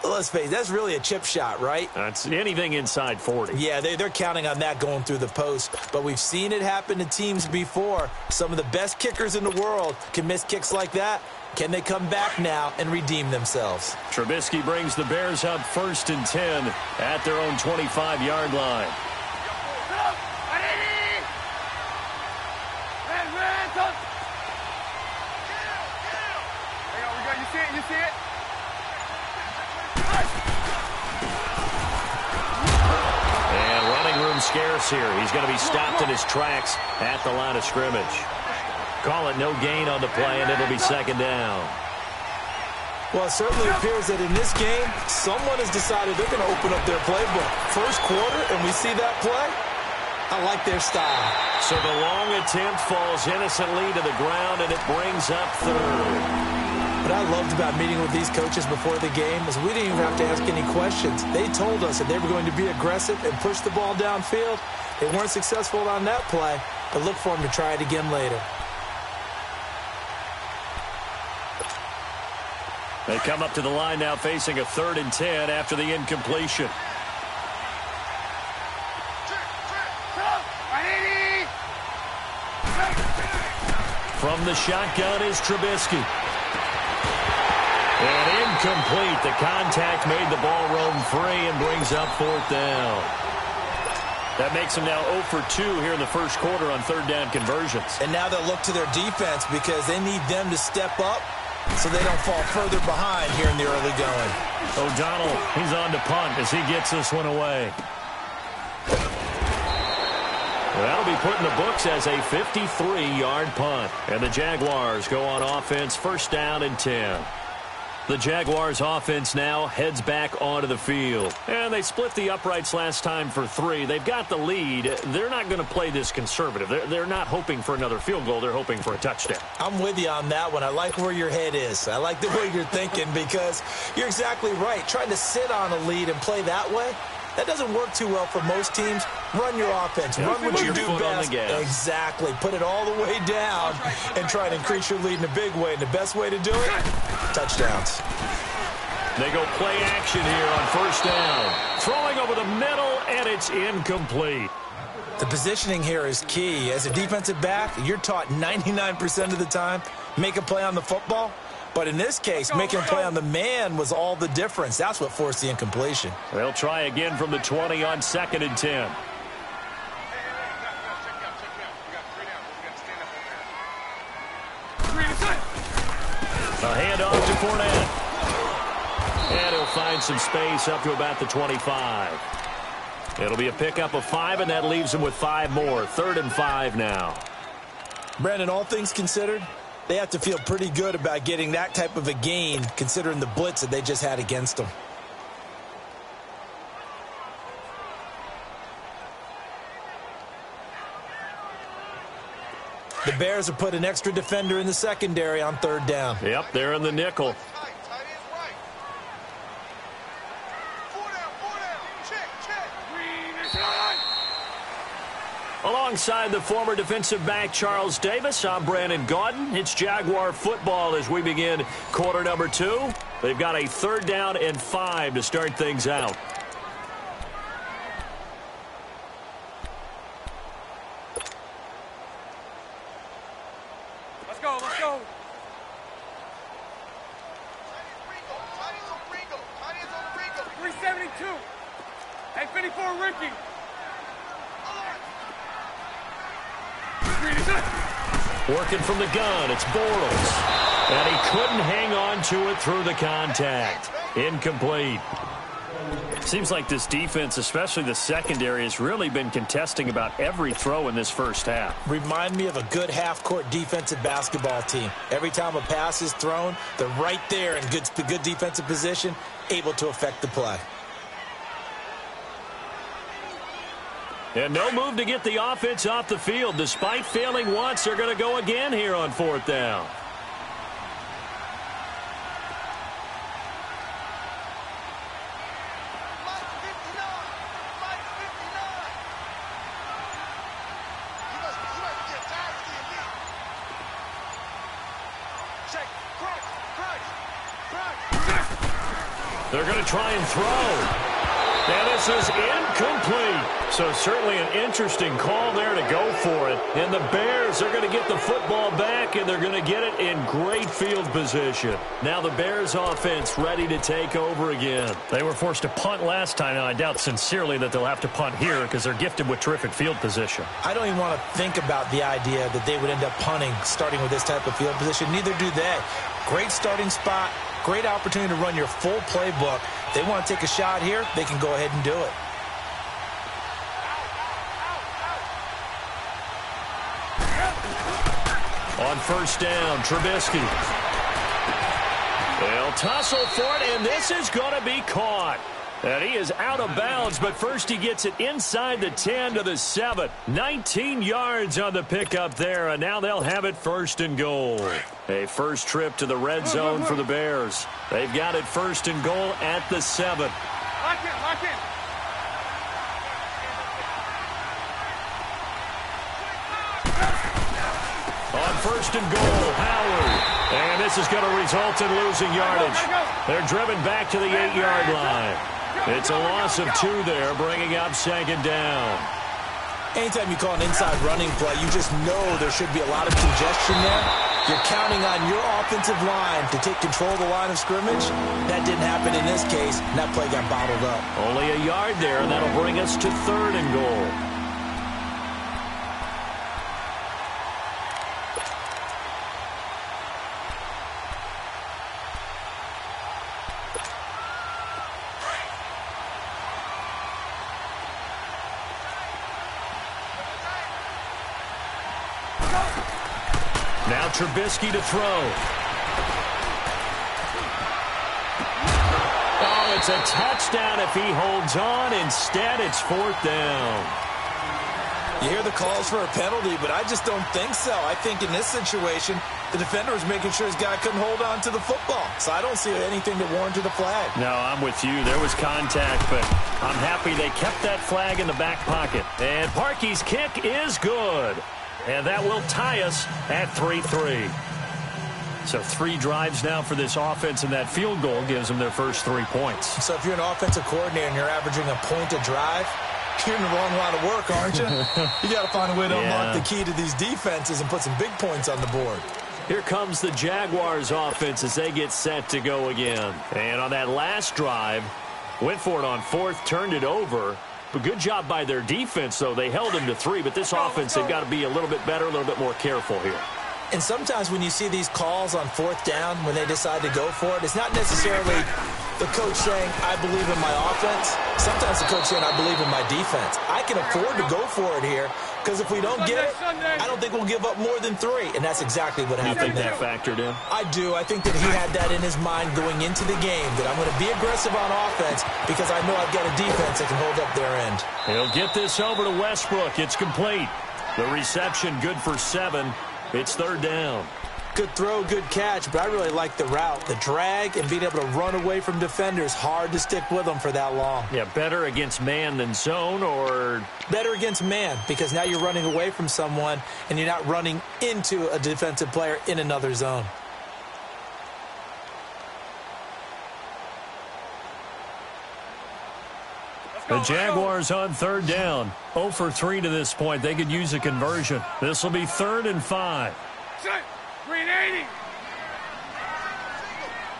let's face it, that's really a chip shot, right? That's anything inside 40. Yeah, they're counting on that going through the post. But we've seen it happen to teams before. Some of the best kickers in the world can miss kicks like that. Can they come back now and redeem themselves? Trubisky brings the Bears up 1st and 10 at their own 25-yard line. You see it? And running room scarce here. He's going to be stopped in his tracks at the line of scrimmage. Call it no gain on the play, and it'll be 2nd down. Well, it certainly appears that in this game, someone has decided they're going to open up their playbook. First quarter, and we see that play. I like their style. So the long attempt falls innocently to the ground, and it brings up 3rd. What I loved about meeting with these coaches before the game is we didn't even have to ask any questions. They told us that they were going to be aggressive and push the ball downfield. They weren't successful on that play, but look for them to try it again later. They come up to the line now facing a 3rd and 10 after the incompletion. From the shotgun is Trubisky. And incomplete. The contact made the ball roam free and brings up 4th down. That makes them now 0 for 2 here in the first quarter on 3rd down conversions. And now they'll look to their defense because they need them to step up so they don't fall further behind here in the early going. O'Donnell, he's on to punt as he gets this one away. That'll be put in the books as a 53-yard punt. And the Jaguars go on offense, 1st down and 10. The Jaguars offense now heads back onto the field. And they split the uprights last time for 3. They've got the lead. They're not going to play this conservative. They're not hoping for another field goal. They're hoping for a touchdown. I'm with you on that one. I like where your head is. I like the way you're thinking because you're exactly right. Trying to sit on a lead and play that way, that doesn't work too well for most teams. Run your offense. Run what you do best. Exactly. Put it all the way down and try and increase your lead in a big way. And the best way to do it, touchdowns. They go play action here on 1st down. Throwing over the middle, and it's incomplete. The positioning here is key. As a defensive back, you're taught 99% of the time, make a play on the football. But in this case, making a play on the man was all the difference. That's what forced the incompletion. They'll try again from the 20 on 2nd and 10. A handoff to Fournette. And he'll find some space up to about the 25. It'll be a pickup of 5, and that leaves him with 5 more. 3rd and 5 now. Brandon, all things considered, they have to feel pretty good about getting that type of a gain considering the blitz that they just had against them. The Bears have put an extra defender in the secondary on 3rd down. Yep, they're in the nickel. Alongside the former defensive back Charles Davis, I'm Brandon Gaudin. It's Jaguar football as we begin quarter number 2. They've got a 3rd down and 5 to start things out. Let's go, let's go. $372. Hey, 54 Ricky. Working from the gun, it's Bortles. And he couldn't hang on to it through the contact. Incomplete. Seems like this defense, especially the secondary, has really been contesting about every throw in this first half. Remind me of a good half-court defensive basketball team. Every time a pass is thrown, they're right there in good defensive position, able to affect the play. And no move to get the offense off the field. Despite failing once, they're going to go again here on 4th down. They're going to try and throw. And this is incomplete. So certainly an interesting call there to go for it. And the Bears are going to get the football back, and they're going to get it in great field position. Now the Bears offense ready to take over again. They were forced to punt last time, and I doubt sincerely that they'll have to punt here because they're gifted with terrific field position. I don't even want to think about the idea that they would end up punting starting with this type of field position. Neither do they. Great starting spot. Great opportunity to run your full playbook. They want to take a shot here, they can go ahead and do it. On 1st down, Trubisky. They'll tussle for it, and this is going to be caught. And he is out of bounds, but first he gets it inside the 10 to the 7. 19 yards on the pickup there, and now they'll have it 1st and goal. A first trip to the red zone for the Bears. They've got it 1st and goal at the 7. Lock in. On 1st and goal, Howard. And this is going to result in losing yardage. They're driven back to the 8-yard line. It's a loss of 2 there, bringing up 2nd down. Anytime you call an inside running play, you just know there should be a lot of congestion there. You're counting on your offensive line to take control of the line of scrimmage. That didn't happen in this case, and that play got bottled up. Only a yard there, and that'll bring us to 3rd and goal. Now Trubisky to throw. Oh, it's a touchdown if he holds on. Instead, it's 4th down. You hear the calls for a penalty, but I just don't think so. I think in this situation, the defender was making sure his guy couldn't hold on to the football. So I don't see anything that warranted a flag. No, I'm with you. There was contact, but I'm happy they kept that flag in the back pocket. And Parkey's kick is good. And that will tie us at 3-3. So 3 drives now for this offense, and that field goal gives them their first 3 points. So if you're an offensive coordinator and you're averaging a point a drive, you're in the wrong line of work, aren't you? You got to find a way to unlock the key to these defenses and put some big points on the board. Here comes the Jaguars offense as they get set to go again. And on that last drive, went for it on 4th, turned it over. But good job by their defense, though. They held them to 3, but this offense, they've got to be a little bit better, a little bit more careful here. And sometimes when you see these calls on 4th down, when they decide to go for it, it's not necessarily the coach saying, I believe in my offense. Sometimes the coach saying, I believe in my defense. I can afford to go for it here because if we don't get it, I don't think we'll give up more than 3. And that's exactly what happened there. You think that factored in? I do. I think that he had that in his mind going into the game, that I'm going to be aggressive on offense because I know I've got a defense that can hold up their end. He'll get this over to Westbrook. It's complete. The reception good for 7. It's 3rd down. Good throw, good catch, but I really like the route. The drag and being able to run away from defenders, hard to stick with them for that long. Yeah, better against man than zone, or? Better against man, because now you're running away from someone and you're not running into a defensive player in another zone. The Jaguars on 3rd down. 0 for 3 to this point. They could use a conversion. This will be 3rd and 5. Set. Green 80.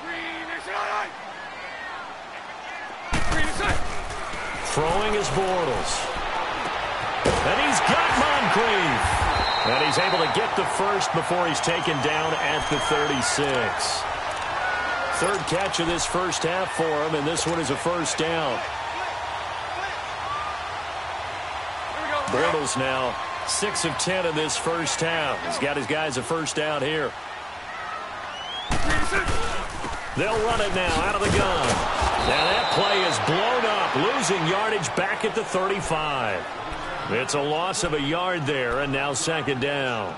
Green is right. Green is set. Throwing is Bortles. And he's got Moncrief. And he's able to get the first before he's taken down at the 36. Third catch of this first half for him, and this one is a first down. Bortles now 6 of 10 in this first half. He's got his guys a first down here. They'll run it now out of the gun. Now that play is blown up, losing yardage back at the 35. It's a loss of a yard there, and now second down.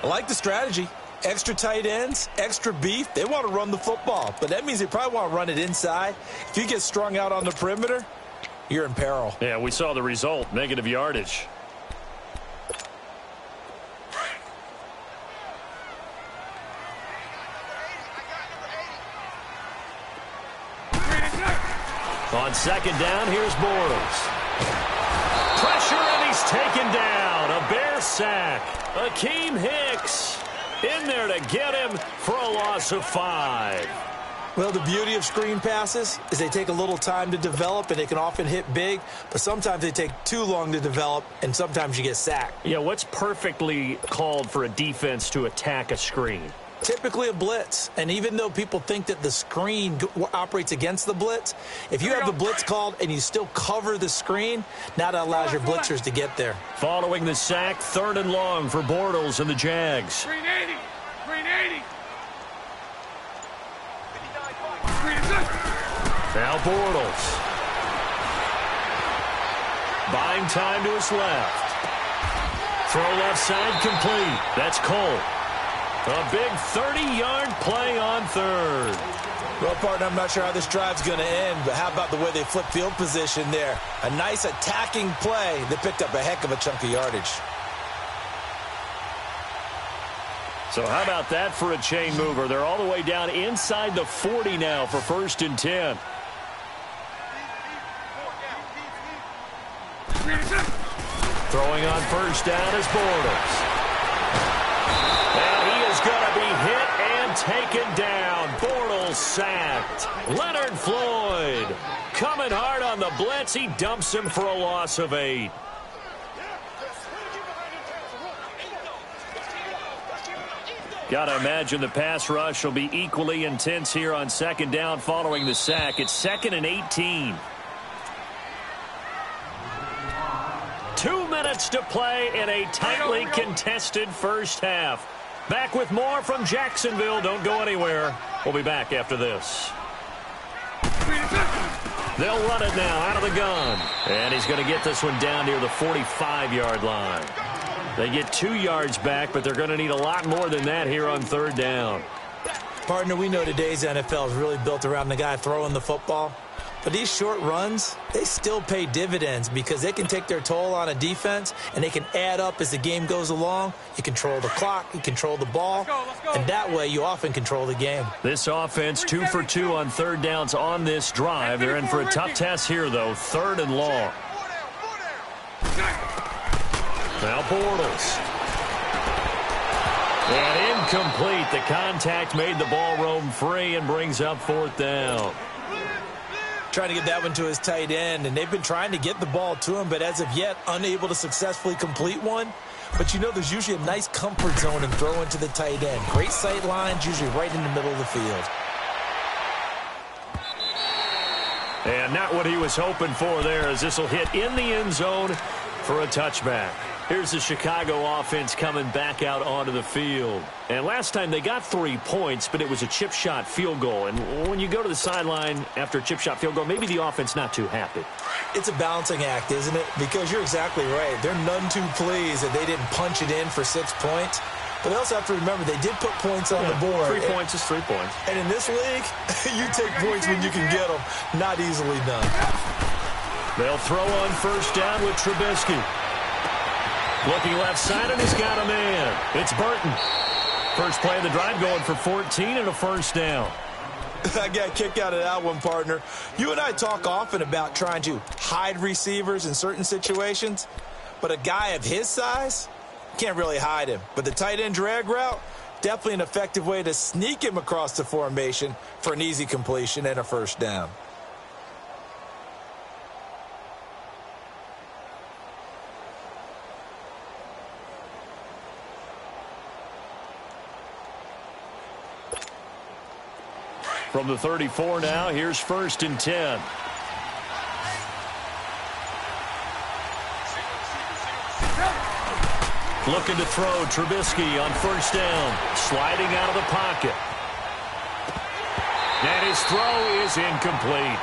I like the strategy. Extra tight ends, extra beef. They want to run the football, but that means they probably want to run it inside. If you get strung out on the perimeter, you're in peril. Yeah, we saw the result, negative yardage. On second down, here's Bortles. Pressure, and he's taken down. A Bear sack. Akeem Hicks in there to get him for a loss of 5. Well, the beauty of screen passes is they take a little time to develop, and they can often hit big, but sometimes they take too long to develop, and sometimes you get sacked. Yeah, what's perfectly called for a defense to attack a screen? Typically a blitz, and even though people think that the screen operates against the blitz, if you have the blitz called and you still cover the screen, now that allows your blitzers to get there. Following the sack, 3rd and long for Bortles and the Jags. Green 80. Green 80. Now Bortles. Buying time to his left. Throw left side complete. That's Cole. A big 30-yard play on 3rd. Well, partner, I'm not sure how this drive's going to end, but how about the way they flip field position there? A nice attacking play that picked up a heck of a chunk of yardage. So how about that for a chain mover? They're all the way down inside the 40 now for 1st and 10. Throwing on first down is Bortles. And he is going to be hit and taken down. Bortles sacked. Leonard Floyd coming hard on the blitz. He dumps him for a loss of 8. Got to imagine the pass rush will be equally intense here on second down following the sack. It's 2nd and 18. 2 minutes to play in a tightly contested first half. Back with more from Jacksonville. Don't go anywhere. We'll be back after this. They'll run it now out of the gun. And he's going to get this one down near the 45-yard line. They get 2 yards back, but they're going to need a lot more than that here on 3rd down. Partner, we know today's NFL is really built around the guy throwing the football. But these short runs, they still pay dividends because they can take their toll on a defense, and they can add up as the game goes along. You control the clock, you control the ball, and that way you often control the game. This offense 2 for 2 on 3rd downs on this drive. They're in for a tough test here, though. 3rd and long. Now Bortles. And incomplete. The contact made the ball roam free and brings up 4th down. Trying to get that one to his tight end, and they've been trying to get the ball to him, but as of yet, unable to successfully complete one. But you know there's usually a nice comfort zone in throwing to the tight end. Great sight lines, usually right in the middle of the field. And not what he was hoping for there, as this will hit in the end zone for a touchback. Here's the Chicago offense coming back out onto the field. And last time they got 3 points, but it was a chip shot field goal. And when you go to the sideline after a chip shot field goal, maybe the offense not too happy. It's a balancing act, isn't it? Because you're exactly right. They're none too pleased that they didn't punch it in for 6 points. But they also have to remember they did put points on the board. 3 points is 3 points. And in this league, you take points when you can get them. Not easily done. They'll throw on first down with Trubisky. Looking left side, and he's got a man. It's Burton. First play of the drive going for 14 and a first down. I got a kick out of that one, partner. You and I talk often about trying to hide receivers in certain situations, but a guy of his size, can't really hide him. But the tight end drag route, definitely an effective way to sneak him across the formation for an easy completion and a first down. From the 34 now, here's 1st and 10. Looking to throw, Trubisky on 1st down. Sliding out of the pocket. And his throw is incomplete.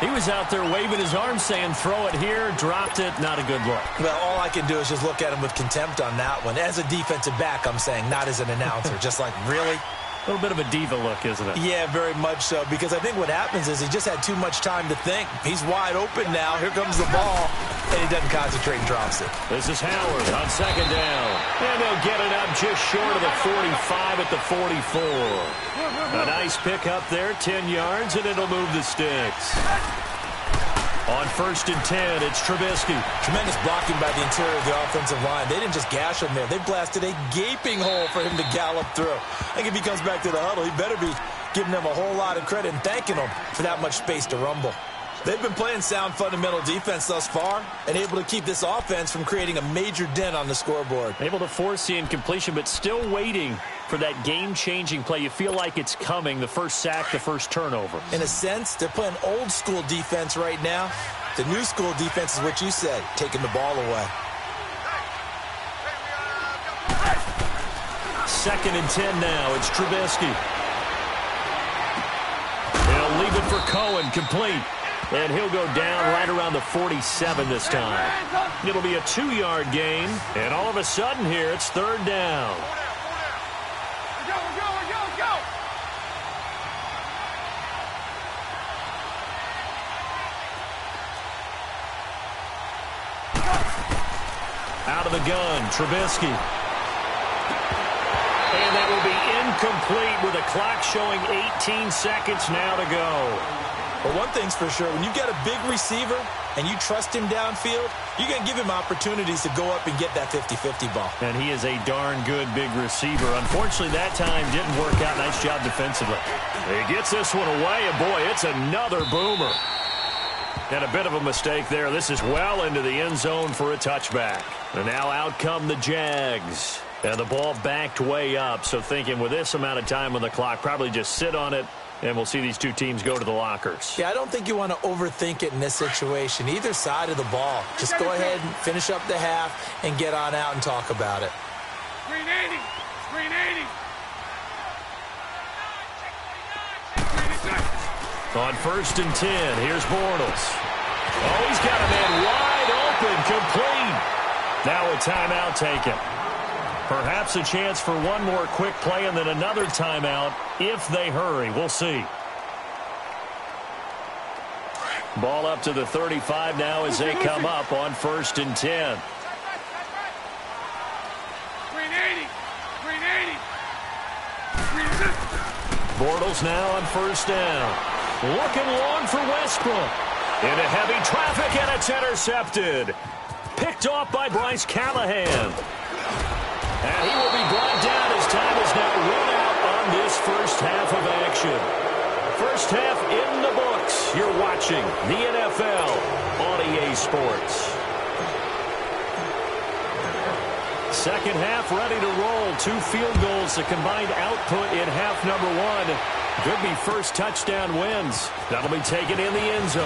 He was out there waving his arms saying, throw it here, dropped it, not a good look. Well, all I can do is just look at him with contempt on that one. As a defensive back, I'm saying, not as an announcer. Just like, really? A little bit of a diva look, isn't it? Yeah, very much so, because I think what happens is he just had too much time to think. He's wide open now. Here comes the ball, and he doesn't concentrate and drops it. This is Howard on 2nd down. And they'll get it up just short of the 45 at the 44. A nice pick up there, 10 yards, and it'll move the sticks. On 1st and 10, it's Trubisky. Tremendous blocking by the interior of the offensive line. They didn't just gash him there. They blasted a gaping hole for him to gallop through. I think if he comes back to the huddle, he better be giving them a whole lot of credit and thanking them for that much space to rumble. They've been playing sound fundamental defense thus far and able to keep this offense from creating a major dent on the scoreboard. Able to force the incompletion, but still waiting for that game-changing play. You feel like it's coming, the first sack, the first turnover. In a sense, they're playing old-school defense right now. The new-school defense is what you said, taking the ball away. 2nd and 10 now. It's Trubisky. He'll leave it for Cohen, complete. And he'll go down right around the 47 this time. It'll be a 2-yard gain. And all of a sudden here, it's 3rd down. Out of the gun, Trubisky. And that will be incomplete with a clock showing 18 seconds now to go. But one thing's for sure, when you've got a big receiver and you trust him downfield, you're going to give him opportunities to go up and get that 50-50 ball. And he is a darn good big receiver. Unfortunately, that time didn't work out. Nice job defensively. He gets this one away, and boy, it's another boomer. And a bit of a mistake there. This is well into the end zone for a touchback. And now out come the Jags. And the ball backed way up. So thinking with this amount of time on the clock, probably just sit on it, and we'll see these two teams go to the lockers. Yeah, I don't think you want to overthink it in this situation. Either side of the ball. Just go ahead and finish up the half and get on out and talk about it. Screen 80. Screen 80. On 1st and 10, here's Bortles. Oh, he's got a man wide open, complete. Now a timeout taken. Perhaps a chance for one more quick play and then another timeout if they hurry. We'll see. Ball up to the 35 now as they come up on 1st and 10. Screen 80. Screen 80. Screen 50. Bortles now on 1st down. Looking long for Westbrook. Into heavy traffic, and it's intercepted. Picked off by Bryce Callahan. And he will be brought down as time is now run out on this first half of action. First half in the books. You're watching the NFL on EA Sports. Second half ready to roll. 2 field goals, the combined output in half number 1. Could be first touchdown wins. That'll be taken in the end zone.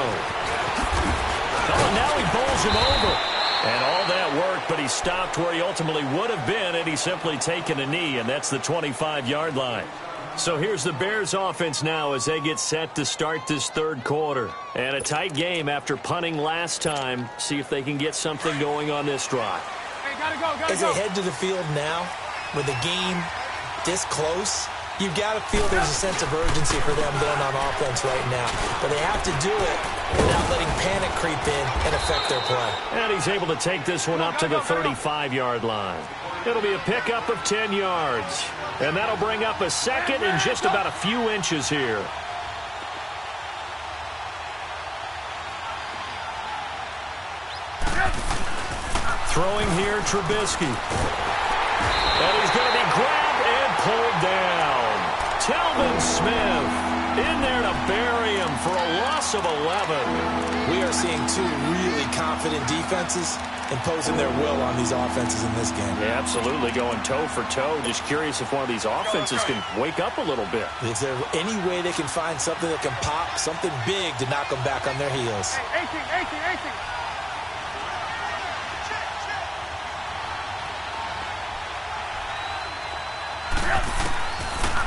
Oh, and now he bowls him over. And all that work, but he stopped where he ultimately would have been, and he's simply taken a knee, and that's the 25-yard line. So here's the Bears offense now as they get set to start this third quarter. And a tight game after punting last time. See if they can get something going on this drive. Hey, gotta go. As they head to the field now, with the game this close, you've got to feel there's a sense of urgency for them going on offense right now. But they have to do it without letting panic creep in and affect their play. And he's able to take this one up to the 35-yard line. It'll be a pickup of 10 yards. And that'll bring up a second and just about a few inches here. Throwing here, Trubisky. And he's going to be grabbed and pulled down. Telvin Smith. In there to bury him for a loss of 11. We are seeing two really confident defenses imposing their will on these offenses in this game. Yeah, absolutely, going toe for toe. Just curious if one of these offenses can wake up a little bit. Is there any way they can find something that can pop, something big to knock them back on their heels? 18.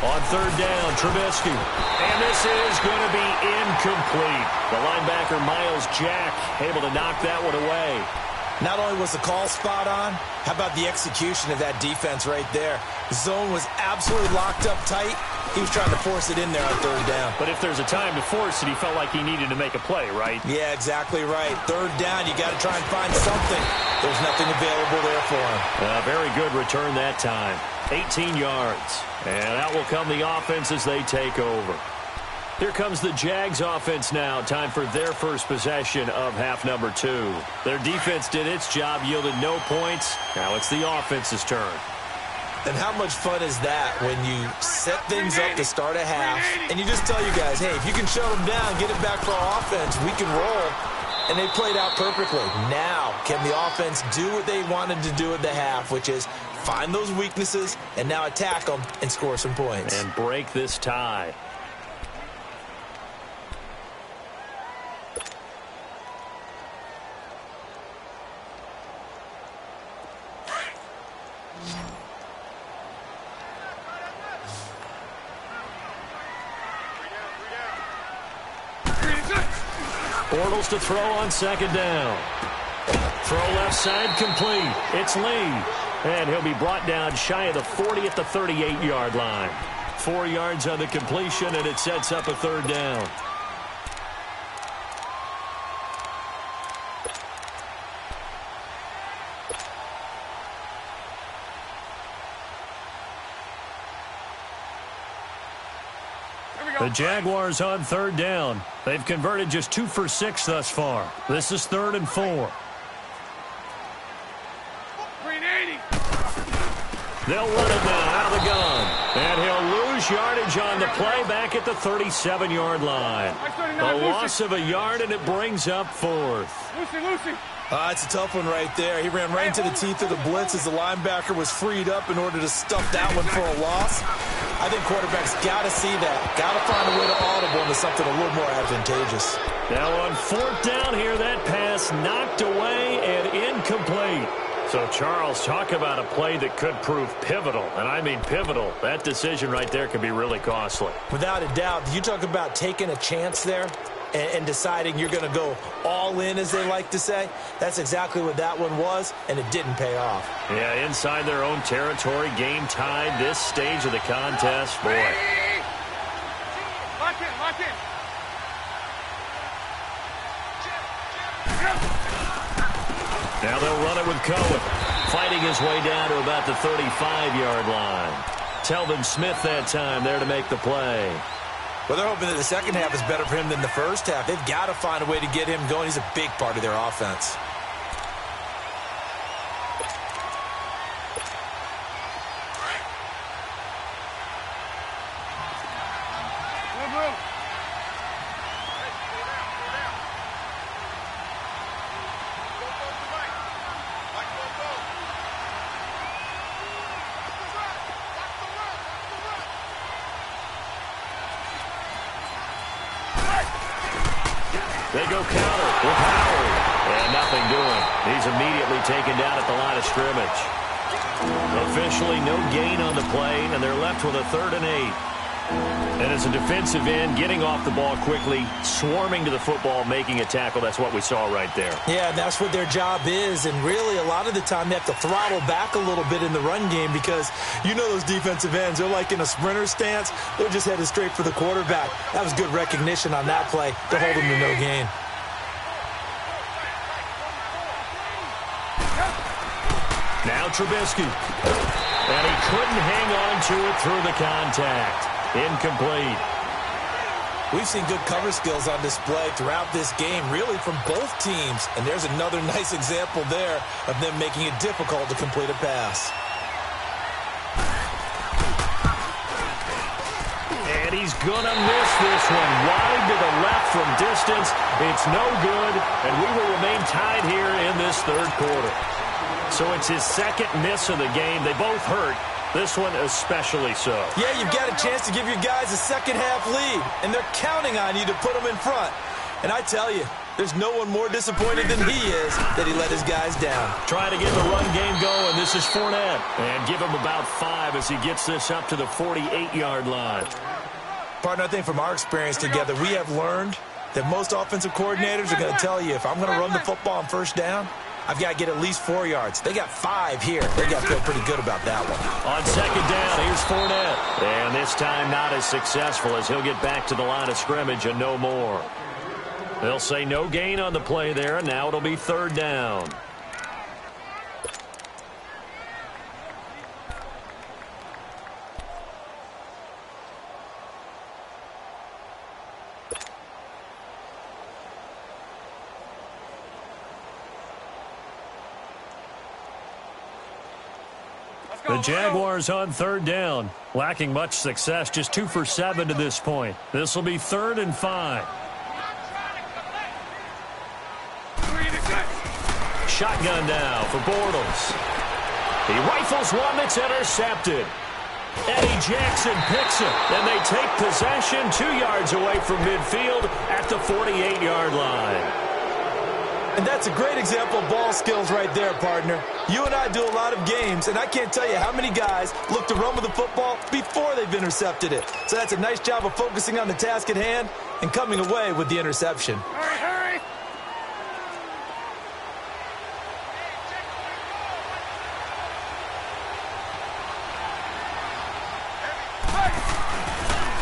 On third down, Trubisky. And this is going to be incomplete. The linebacker, Miles Jack, able to knock that one away. Not only was the call spot on, how about the execution of that defense right there? The zone was absolutely locked up tight. He was trying to force it in there on third down. But if there's a time to force it, he felt like he needed to make a play, right? Yeah, exactly right. Third down, you got to try and find something. There's nothing available there for him. Very good return that time. 18 yards. And out will come the offense as they take over. Here comes the Jags offense now. Time for their first possession of half number 2. Their defense did its job, yielded no points. Now it's the offense's turn. And how much fun is that when you set things up to start a half and you just tell you guys, hey, if you can shut them down, get it back for our offense, we can roll. And they played out perfectly. Now, can the offense do what they wanted to do at the half, which is find those weaknesses and now attack them and score some points. And break this tie. Bortles to throw on second down. Throw left side complete. It's Lee. And he'll be brought down shy of the 40 at the 38-yard line. 4 yards on the completion, and it sets up a third down. The Jaguars on third down. They've converted just 2 for 6 thus far. This is 3rd and 4. They'll run it now out of the gun. And he'll lose yardage on the play back at the 37-yard line. A loss of a yard, and it brings up 4th. Lucy. It's a tough one right there. He ran right into the teeth of the blitz as the linebacker was freed up in order to stuff that one for a loss. I think quarterbacks got to see that. Got to find a way to audible into something a little more advantageous. Now on 4th down here, that pass knocked away and incomplete. So, Charles, talk about a play that could prove pivotal. And I mean pivotal. That decision right there could be really costly. Without a doubt. You talk about taking a chance there and deciding you're going to go all in, as they like to say. That's exactly what that one was, and it didn't pay off. Yeah, inside their own territory, game tied, this stage of the contest. Boy. Lock in. Now they'll run it with Cohen, fighting his way down to about the 35-yard line. Telvin Smith that time there to make the play. Well, they're hoping that the second half is better for him than the first half. They've got to find a way to get him going. He's a big part of their offense. They go counter with Howard. And nothing doing. He's immediately taken down at the line of scrimmage. Officially no gain on the play, and they're left with a 3rd and 8. And as a defensive end, getting off the ball quickly, swarming to the football, making a tackle, that's what we saw right there. Yeah, that's what their job is, and really a lot of the time they have to throttle back a little bit in the run game because you know those defensive ends, they're like in a sprinter stance. They're just headed straight for the quarterback. That was good recognition on that play to hold them to no gain. Now Trubisky. And he couldn't hang on to it through the contact. Incomplete. We've seen good cover skills on display throughout this game, really from both teams. And there's another nice example there of them making it difficult to complete a pass. And he's going to miss this one. Wide to the left from distance. It's no good, and we will remain tied here in this third quarter. So it's his second miss of the game. They both hurt. This one especially so. Yeah, you've got a chance to give your guys a second-half lead, and they're counting on you to put them in front. And I tell you, there's no one more disappointed than he is that he let his guys down. Trying to get the run game going. This is Fournette. And give him about 5 as he gets this up to the 48-yard line. Partner, I think from our experience together, we have learned that most offensive coordinators are going to tell you, if I'm going to run the football on first down, I've got to get at least 4 yards. They got 5 here. They got to feel pretty good about that one. On second down, here's Fournette. And this time not as successful as he'll get back to the line of scrimmage and no more. They'll say no gain on the play there, and now it'll be third down. The Jaguars on third down. Lacking much success, just 2 for 7 to this point. This will be 3rd and 5. Shotgun now for Bortles. He rifles one that's intercepted. Eddie Jackson picks it, and they take possession 2 yards away from midfield at the 48-yard line. And that's a great example of ball skills right there, partner. You and I do a lot of games, and I can't tell you how many guys look to run with the football before they've intercepted it. So that's a nice job of focusing on the task at hand and coming away with the interception. Hurry, hurry!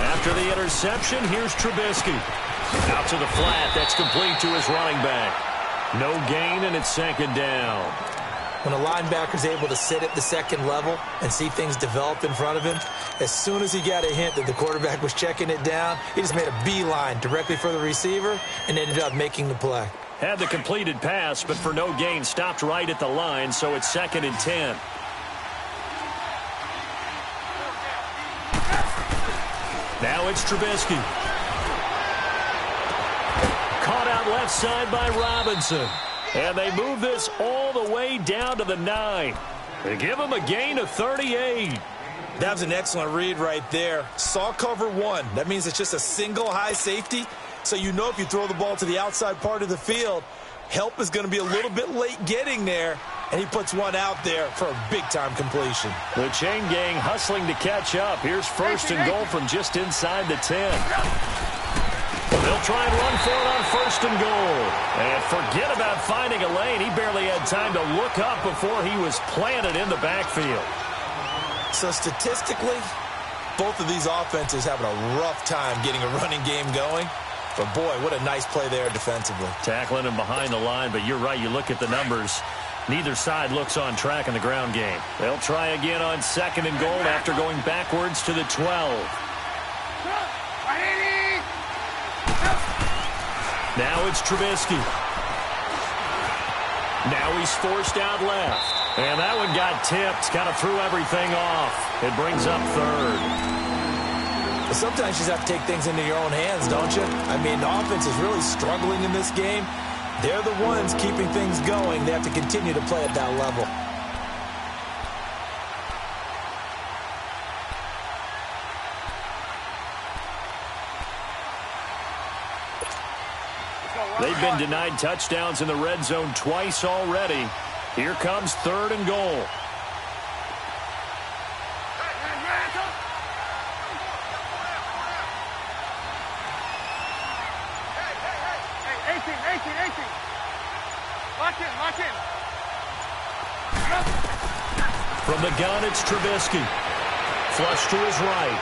After the interception, here's Trubisky. Out to the flat. That's complete to his running back. No gain, and it's second down. When a linebacker's able to sit at the second level and see things develop in front of him, as soon as he got a hint that the quarterback was checking it down, he just made a beeline directly for the receiver and ended up making the play. Had the completed pass, but for no gain, stopped right at the line, so it's 2nd and 10. Now it's Trubisky. Caught out left side by Robinson. And they move this all the way down to the 9. They give him a gain of 38. That was an excellent read right there. Saw cover 1. That means it's just a single high safety. So you know if you throw the ball to the outside part of the field, help is going to be a little bit late getting there. And he puts one out there for a big-time completion. The chain gang hustling to catch up. Here's 1st and goal from just inside the 10. They'll try and run for it on 1st and goal. And forget about finding a lane. He barely had time to look up before he was planted in the backfield. So statistically, both of these offenses having a rough time getting a running game going. But, boy, what a nice play there defensively. Tackling him behind the line, but you're right. You look at the numbers. Neither side looks on track in the ground game. They'll try again on 2nd and goal after going backwards to the 12. Now it's Trubisky. Now he's forced out left. And that one got tipped. Kind of threw everything off. It brings up 3rd. But sometimes you just have to take things into your own hands, don't you? I mean, the offense is really struggling in this game. They're the ones keeping things going. They have to continue to play at that level. They've been denied touchdowns in the red zone twice already. Here comes 3rd and goal. From the gun, it's Trubisky. Flush to his right.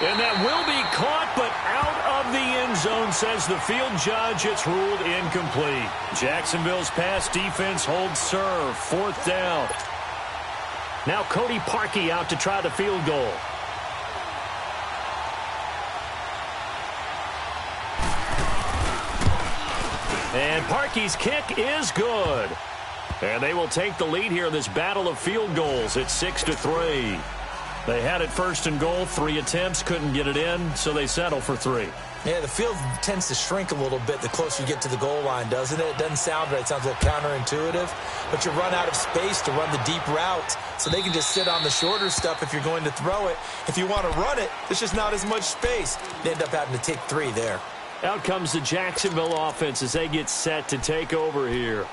And that will be caught, but out of the end zone, says the field judge. It's ruled incomplete. Jacksonville's pass defense holds serve. 4th down. Now Cody Parkey out to try the field goal. And Parkey's kick is good. And they will take the lead here in this battle of field goals at 6-3. They had it first and goal, 3 attempts, couldn't get it in, so they settle for 3. Yeah, the field tends to shrink a little bit the closer you get to the goal line, doesn't it? It doesn't sound right. It sounds a little counterintuitive. But you run out of space to run the deep routes, so they can just sit on the shorter stuff if you're going to throw it. If you want to run it, there's just not as much space. They end up having to take 3 there. Out comes the Jacksonville offense as they get set to take over here.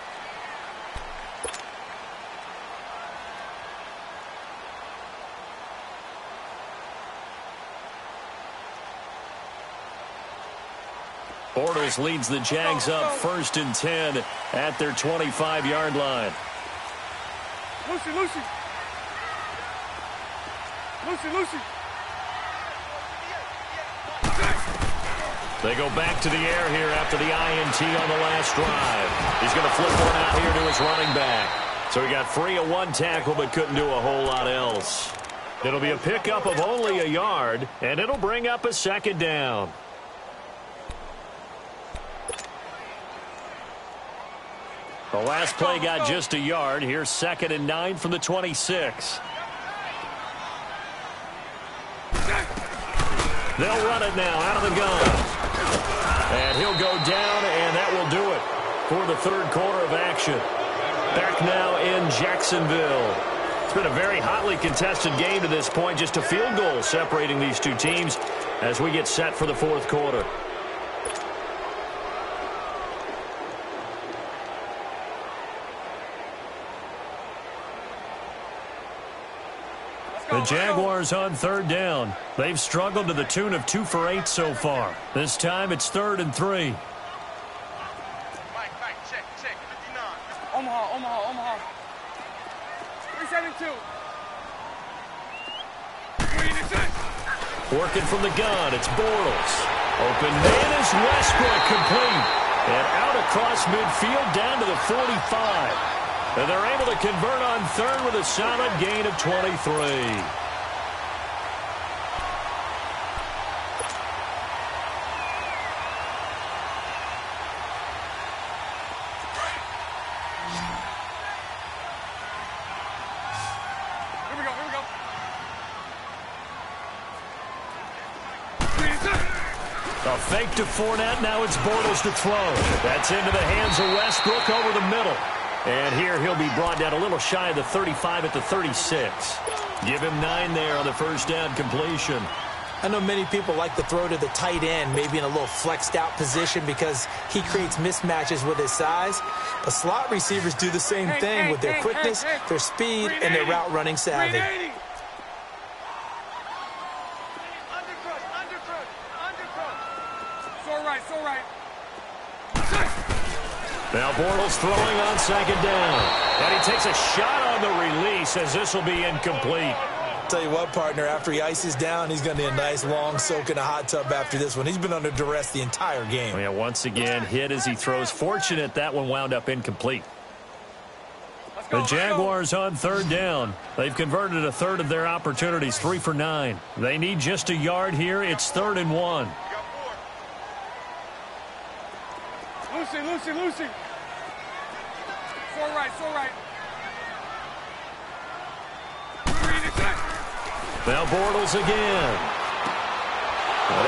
Bortles leads the Jags up 1st and 10 at their 25-yard line. Lucy. They go back to the air here after the INT on the last drive. He's going to flip one out here to his running back. So he got free of 1 tackle but couldn't do a whole lot else. It'll be a pickup of only a yard, and it'll bring up a 2nd down. The last play got just a yard. Here's 2nd and 9 from the 26. They'll run it now out of the gun. And he'll go down, and that will do it for the 3rd quarter of action. Back now in Jacksonville. It's been a very hotly contested game to this point. Just a field goal separating these 2 teams as we get set for the 4th quarter. The Jaguars on 3rd down. They've struggled to the tune of 2 for 8 so far. This time it's 3rd and 3. Mike, check. 59. Omaha. 372. Working from the gun, it's Bortles. Open man is Westbrook, complete. And out across midfield down to the 45. And they're able to convert on 3rd with a solid gain of 23. A fake to Fournette. Now it's Bortles to throw. That's into the hands of Westbrook over the middle. And here he'll be brought down a little shy of the 35 at the 36. Give him 9 there on the 1st down completion. I know many people like to throw to the tight end, maybe in a little flexed out position because he creates mismatches with his size. But slot receivers do the same thing with their quickness, their speed, and their route running savvy. So right. Now Bortles throwing on 2nd down. And he takes a shot on the release as this will be incomplete. Tell you what, partner, after he ices down, he's going to need a nice long soak in a hot tub after this one. He's been under duress the entire game. Yeah, once again, hit as he throws. Fortunate that one wound up incomplete. The Jaguars on 3rd down. They've converted a 1/3 of their opportunities, 3 for 9. They need just a yard here. It's 3rd and 1. Lucy. So right. Now Bortles again.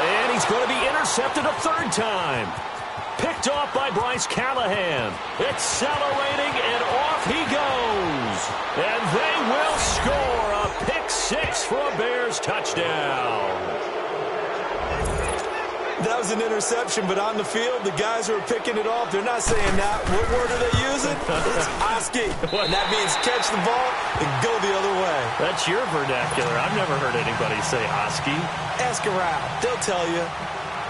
And he's going to be intercepted a 3rd time. Picked off by Bryce Callahan. Accelerating, and off he goes. And they will score a pick 6 for a Bears touchdown. That was an interception, but on the field, the guys who are picking it off, they're not saying that. What word are they using? It's Oski. And that means catch the ball and go the other way. That's your vernacular. I've never heard anybody say Oski. Ask around. They'll tell you.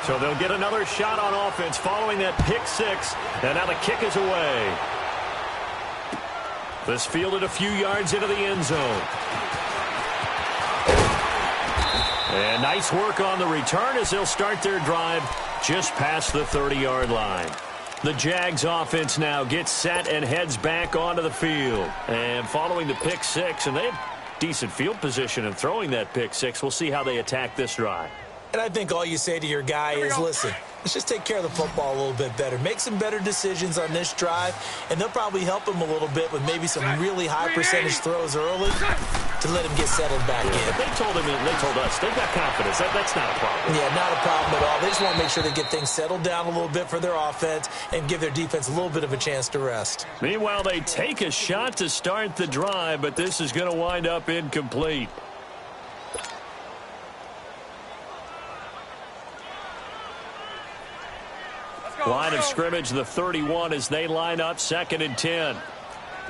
So they'll get another shot on offense following that pick 6. And now the kick is away. This fielded a few yards into the end zone. And nice work on the return as they'll start their drive just past the 30-yard line. The Jags offense now gets set and heads back onto the field. And following the pick 6, and they have decent field position in throwing that pick 6. We'll see how they attack this drive. And I think all you say to your guy is, listen, let's just take care of the football a little bit better. Make some better decisions on this drive, and they'll probably help him a little bit with maybe some really high percentage throws early to let him get settled back in. They told him and they told us they've got confidence. That's not a problem. Yeah, not a problem at all. They just want to make sure they get things settled down a little bit for their offense and give their defense a little bit of a chance to rest. Meanwhile, they take a shot to start the drive, but this is going to wind up incomplete. Line of scrimmage, the 31, as they line up 2nd and 10.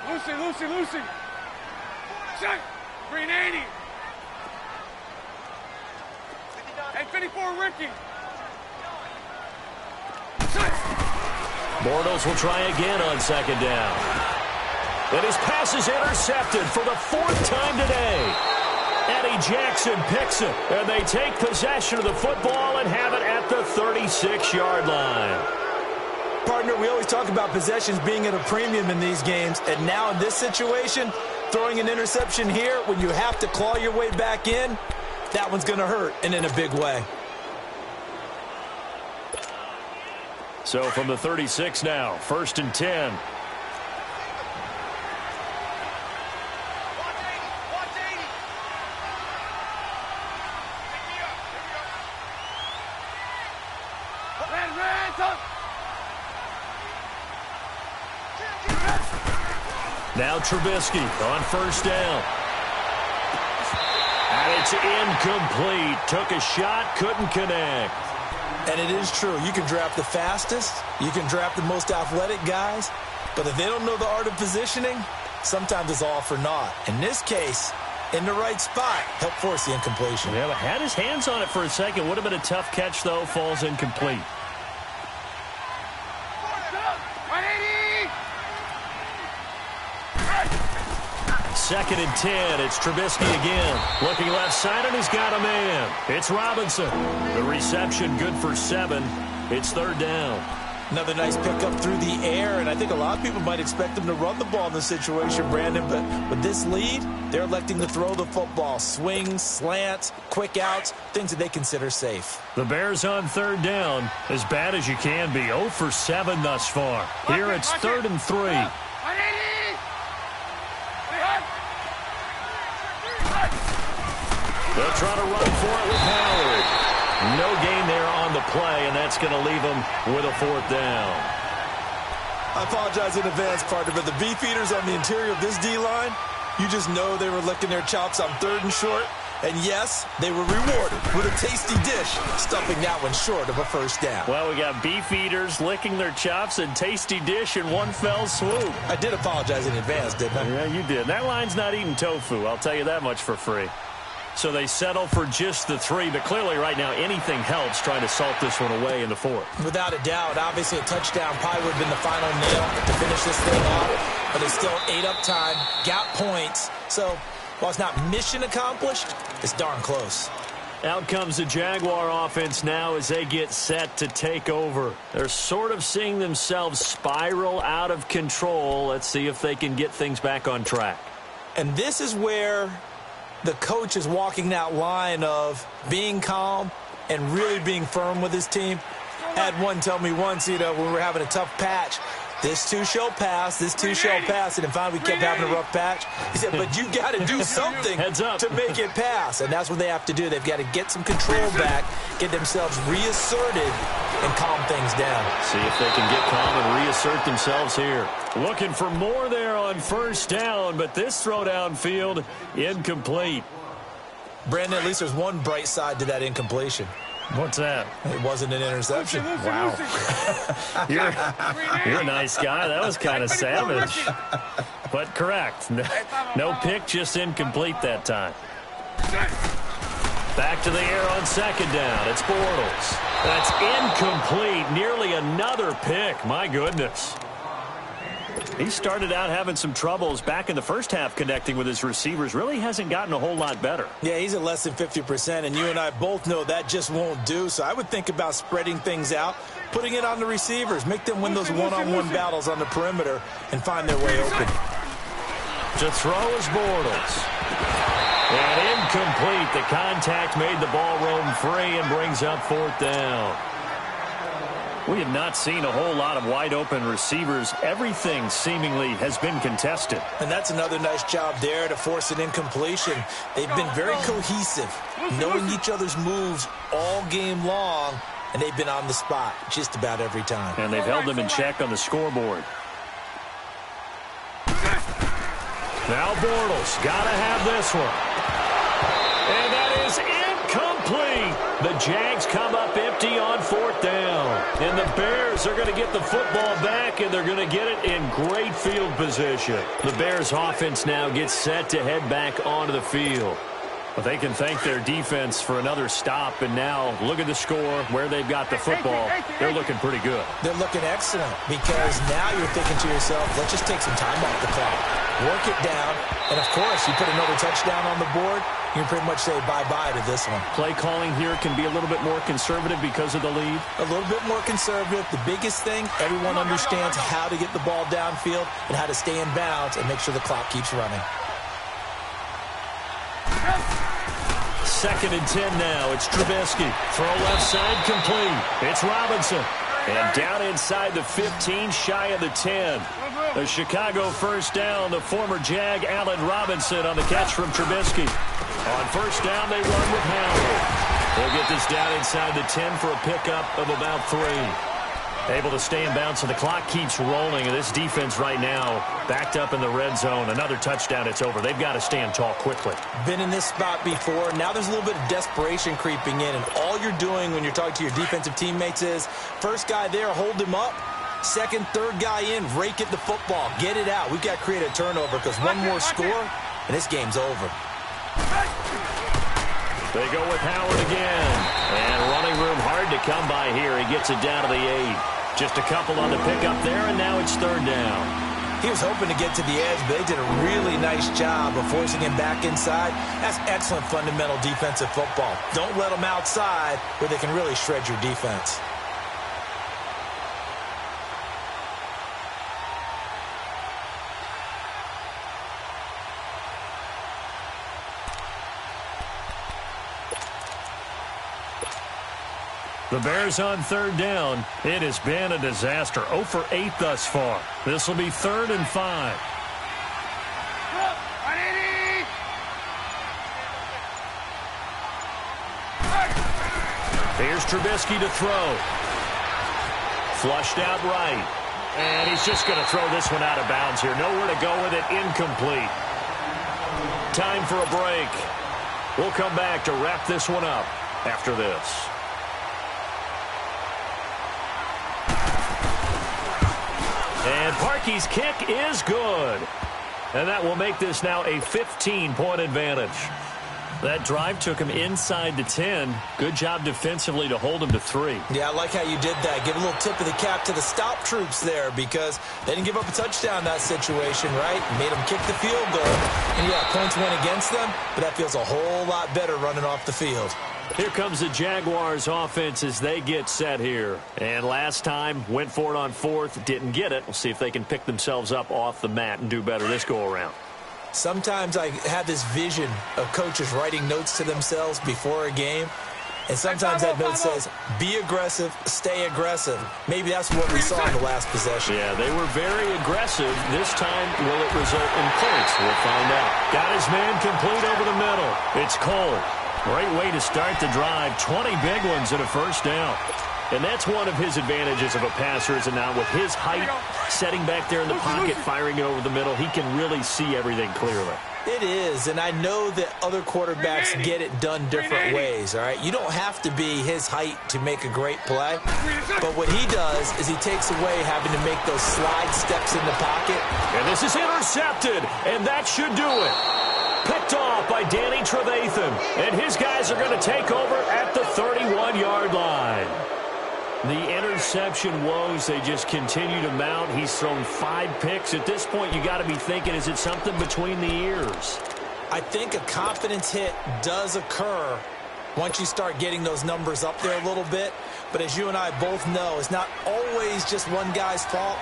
Lucy. Check. 380. Hey, 54, Ricky. Bortles will try again on 2nd down. And his pass is intercepted for the 4th time today. Eddie Jackson picks it, and they take possession of the football and have it at the 36-yard line. Partner, we always talk about possessions being at a premium in these games, and now in this situation, throwing an interception here when you have to claw your way back in, that one's going to hurt, and in a big way. So from the 36 now, 1st and 10. Now Trubisky on 1st down. And it's incomplete. Took a shot, couldn't connect. And it is true. You can draft the fastest. You can draft the most athletic guys. But if they don't know the art of positioning, sometimes it's all for naught. In this case, in the right spot, help force the incompletion. Yeah, had his hands on it for a second. Would have been a tough catch, though. Falls incomplete. 2nd and 10. It's Trubisky again. Looking left side, and he's got a man. It's Robinson. The reception good for 7. It's 3rd down. Another nice pickup through the air, and I think a lot of people might expect them to run the ball in this situation, Brandon, but with this lead, they're electing to throw the football. Swings, slants, quick outs, things that they consider safe. The Bears on 3rd down, as bad as you can be. 0 for 7 thus far. Here it's 3rd and 3. They'll try to run for it with Howard. No gain there on the play, and that's going to leave them with a 4th down. I apologize in advance, partner, but the beef eaters on the interior of this D-line, you just know they were licking their chops on 3rd and short. And yes, they were rewarded with a tasty dish, stuffing that one short of a 1st down. Well, we got beef eaters licking their chops and tasty dish in one fell swoop. I did apologize in advance, didn't I? Yeah, you did. That line's not eating tofu, I'll tell you that much for free. So they settle for just the 3, but clearly right now anything helps trying to salt this one away in the 4th. Without a doubt, obviously a touchdown probably would have been the final nail to finish this thing off, but they still ate up time, got points. So while it's not mission accomplished, it's darn close. Out comes the Jaguar offense now as they get set to take over. They're sort of seeing themselves spiral out of control. Let's see if they can get things back on track. And this is where the coach is walking that line of being calm and really being firm with his team. Had one tell me once, when we were having a tough patch, this too shall pass, this too shall pass, and then finally we kept having a rough patch. He said, but you got to do something to make it pass, and that's what they have to do. They've got to get some control back, get themselves reasserted, and calm things down. See if they can get calm and reassert themselves here. Looking for more there on 1st down, but this throw downfield, incomplete. Brandon, at least there's one bright side to that incompletion. What's that? It wasn't an interception. Wow. You're a nice guy. That was kind of savage. But correct. No pick, just incomplete that time. Back to the air on 2nd down. It's Bortles. That's incomplete. Nearly another pick. My goodness. He started out having some troubles back in the first half connecting with his receivers. Really hasn't gotten a whole lot better. Yeah, he's at less than 50%, and you and I both know that just won't do. So I would think about spreading things out, putting it on the receivers, make them win those one-on-one battles on the perimeter and find their way open. To throw is Bortles. And incomplete. The contact made the ball roam free and brings up 4th down. We have not seen a whole lot of wide-open receivers. Everything seemingly has been contested. And that's another nice job there to force an incompletion. They've been very cohesive, knowing each other's moves all game long, and they've been on the spot just about every time. And they've held them in check on the scoreboard. Now Bortles, gotta have this one. And that is incomplete. The Jags come up empty on 4th down. And the Bears are going to get the football back, and they're going to get it in great field position. The Bears offense now gets set to head back onto the field. But they can thank their defense for another stop, and now look at the score, where they've got the football. They're looking pretty good. They're looking excellent because now you're thinking to yourself, let's just take some time off the clock, work it down, and, of course, you put another touchdown on the board, you can pretty much say bye-bye to this one. Play calling here can be a little bit more conservative because of the lead. A little bit more conservative. The biggest thing, everyone understands how to get the ball downfield and how to stay in bounds and make sure the clock keeps running. 2nd and 10 now. It's Trubisky. Throw left side complete. It's Robinson. And down inside the 15, shy of the 10. The Chicago 1st down. The former Jag, Allen Robinson, on the catch from Trubisky. On 1st down, they run with Howard. They'll get this down inside the 10 for a pickup of about 3. Able to stay in bounds, so the clock keeps rolling. And this defense right now backed up in the red zone. Another touchdown, it's over. They've got to stand tall quickly. Been in this spot before. Now there's a little bit of desperation creeping in. And all you're doing when you're talking to your defensive teammates is, first guy there, hold him up. Second, third guy in, rake at the football. Get it out. We've got to create a turnover because one more score, and this game's over. They go with Howard again. And running room hard to come by here. He gets it down to the 8. Just a couple on the pickup there, and now it's 3rd down. He was hoping to get to the edge, but they did a really nice job of forcing him back inside. That's excellent fundamental defensive football. Don't let them outside where they can really shred your defense. The Bears on 3rd down. It has been a disaster. 0 for 8 thus far. This will be 3rd and 5. Here's Trubisky to throw. Flushed out right. And he's just going to throw this one out of bounds here. Nowhere to go with it. Incomplete. Time for a break. We'll come back to wrap this one up after this. And Parkey's kick is good. And that will make this now a 15-point advantage. That drive took him inside the 10. Good job defensively to hold him to 3. Yeah, I like how you did that. Give a little tip of the cap to the stop troops there because they didn't give up a touchdown in that situation, right? Made them kick the field goal. And, yeah, points went against them, but that feels a whole lot better running off the field. Here comes the Jaguars offense as they get set here. And last time, went for it on 4th, didn't get it. We'll see if they can pick themselves up off the mat and do better this go-around. Sometimes I have this vision of coaches writing notes to themselves before a game. And sometimes that note says, be aggressive, stay aggressive. Maybe that's what we saw in the last possession. Yeah, they were very aggressive. This time, will it result in points? We'll find out. Got his man complete over the middle. It's Cole. Great way to start the drive. 20 big ones and a 1st down. And that's one of his advantages of a passer, is now with his height, setting back there in the pocket, firing it over the middle, he can really see everything clearly. It is, and I know that other quarterbacks get it done different ways, all right? You don't have to be his height to make a great play, but what he does is he takes away having to make those slide steps in the pocket. And this is intercepted, and that should do it. Picked off by Danny Trevathan, and his guys are going to take over at the 31-yard line. The interception woes, they just continue to mount. He's thrown 5 picks. At this point, you got to be thinking, is it something between the ears? I think a confidence hit does occur once you start getting those numbers up there a little bit. But as you and I both know, it's not always just one guy's fault.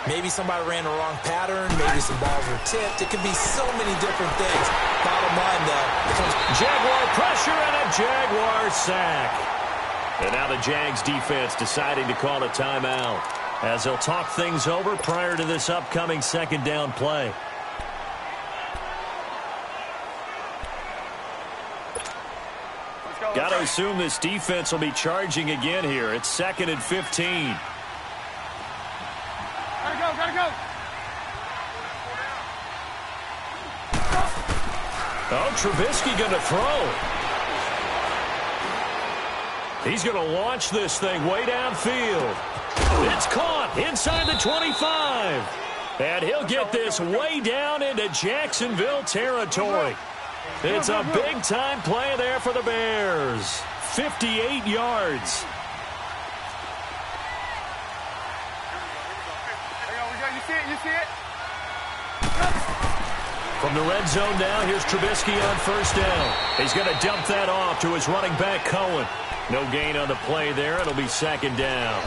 Maybe somebody ran the wrong pattern. Maybe some balls were tipped. It could be so many different things. Bottom line, though, it comes Jaguar pressure and a Jaguar sack. And now the Jags defense deciding to call a timeout as they'll talk things over prior to this upcoming second down play. Got to assume this defense will be charging again here. It's 2nd and 15. Gotta go. Oh, Trubisky going to throw. He's going to launch this thing way downfield. It's caught inside the 25. And he'll get this way down into Jacksonville territory. It's a big-time play there for the Bears. 58 yards. You see it? From the red zone now, here's Trubisky on first down. He's going to dump that off to his running back, Cohen. No gain on the play there. It'll be 2nd down.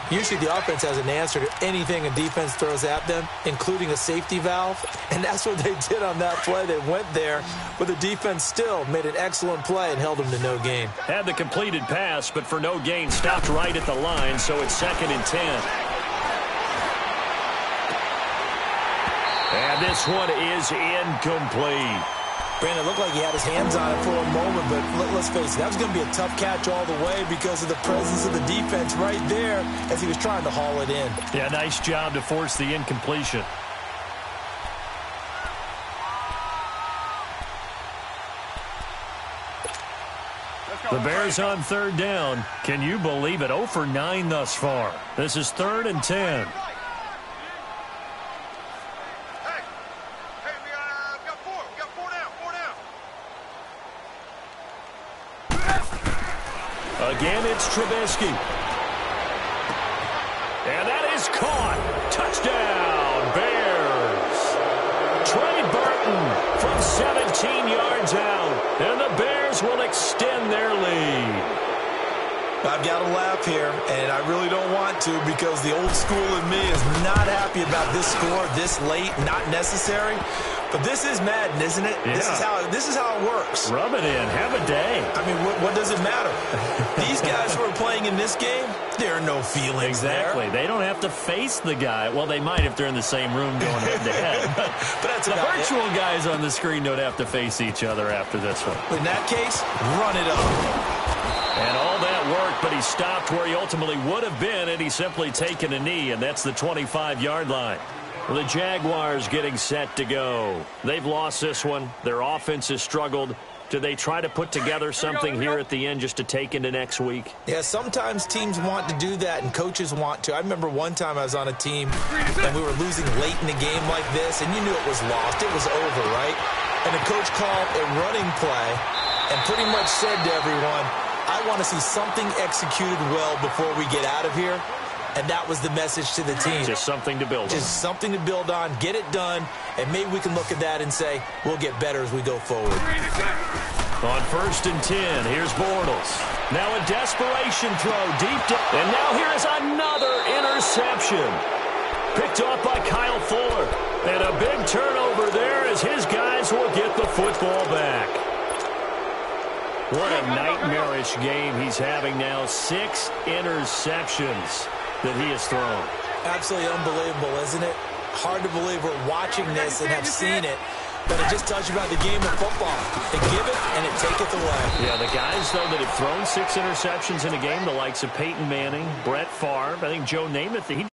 Usually the offense has an answer to anything a defense throws at them, including a safety valve. And that's what they did on that play. They went there, but the defense still made an excellent play and held them to no gain. Had the completed pass, but for no gain, stopped right at the line, so it's 2nd and 10. And this one is incomplete. Brandon, it looked like he had his hands on it for a moment, but let's face it, that was going to be a tough catch all the way because of the presence of the defense right there as he was trying to haul it in. Yeah, nice job to force the incompletion. The Bears on 3rd down. Can you believe it? 0 for 9 thus far. This is 3rd and 10. Again, it's Trubisky. And that is caught. Touchdown, Bears. Trey Burton from 17 yards out. And the Bears will extend their lead. I've got to laugh here, and I really don't want to because the old school in me is not happy about this score this late, not necessary. But this is Madden, isn't it? Yeah. This is how it works. Rub it in. Have a day. I mean, what does it matter? These guys who are playing in this game, there are no feelings Exactly. there. They don't have to face the guy. Well, they might if they're in the same room going head-to-head. But that's the about virtual guys on the screen don't have to face each other after this one. In that case, run it up. And all that work, but he stopped where he ultimately would have been, and he's simply taken a knee, and that's the 25-yard line. The Jaguars getting set to go. They've lost this one. Their offense has struggled. Do they try to put together something here at the end just to take into next week? Yeah, sometimes teams want to do that and coaches want to. I remember one time I was on a team and we were losing late in the game like this, and you knew it was lost. It was over, right? And the coach called a running play and pretty much said to everyone, I want to see something executed well before we get out of here. And that was the message to the team. Just something to build on. Just something to build on, get it done, and maybe we can look at that and say, we'll get better as we go forward. On 1st and 10, here's Bortles. Now a desperation throw deep down. And now here is another interception. Picked off by Kyle Fuller. And a big turnover there as his guys will get the football back. What a nightmarish game he's having now. 6 interceptions that he has thrown. Absolutely unbelievable, isn't it? Hard to believe we're watching this and have seen it, but it just tells you about the game of football. They give it and it taketh away. Yeah, the guys, though, that have thrown 6 interceptions in a game, the likes of Peyton Manning, Brett Favre, I think Joe Namath, he